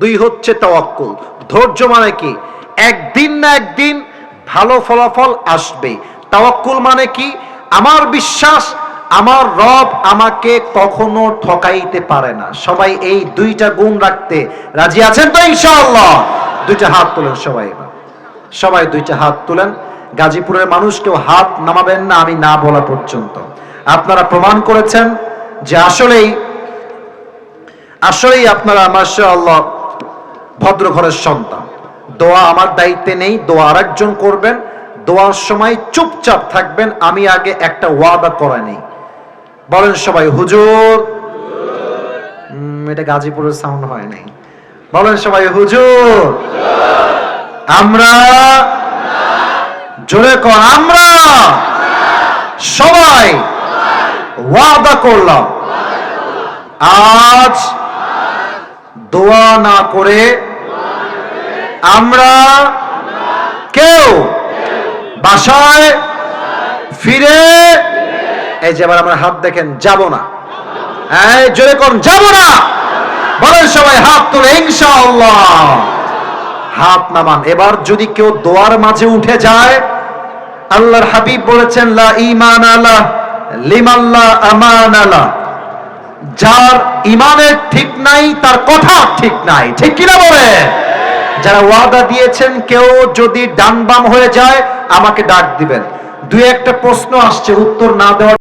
দুই হচ্ছে তাওয়াক্কুল। ধৈর্য মানে কি? একদিন না একদিন ভালো ফলাফল আসবে। তাওয়াক্কুল মানে কি? আমার বিশ্বাস আমার রব আমাকে কখনো ঠকাইতে পারে না। সবাই এই দুইটা গুণ রাখতে রাজি আছেন তো ইনশাআল্লাহ? দুইটা হাত তুলেন সবাই, সবাই দুইটা হাত তুলেন। গাজীপুরের মানুষ কেউ হাত নামাবেন না আমি না বলা পর্যন্ত। আপনারা প্রমাণ করেছেন যে আসলেই আপনারা মাশাআল্লাহ ভদ্র ঘরের সন্তান। দোয়া আমার দায়িত্বে নেই, দোয়া আরেকজন করবেন। দোয়ার সময় চুপচাপ থাকবেন। আমি আগে একটা ওয়াদা করে নেই, বলেন সবাই হুজুর। এটা গাজীপুরের সাউন্ড হয় নাই, বলেন সবাই হুজুর। আমরা জোরে কর, আমরা সবাই ওয়াদা করলাম আজ দোয়া না করে আমরা কেউ বাসায় ফিরে, এই যে এবার আমার হাত দেখেন, যাব না। এই জোরে কোন যাব না, বলেন সবাই হাত তুলে ইনশাআল্লাহ। হাত নামান। এবার যদি কেউ দোয়ার মাঝে উঠে যায়, আল্লাহর হাবিব বলেছেন লা ঈমান আলা লিমান লা আমান আলা। যার ইমানের ঠিক নাই তার কথা ঠিক নাই, ঠিক কিনা বলে? যারা ওয়াদা দিয়েছেন কেউ যদি ডান বাম হয়ে যায় আমাকে ডাক দিবেন। দুই একটা প্রশ্ন আসছে, উত্তর না দেওয়ার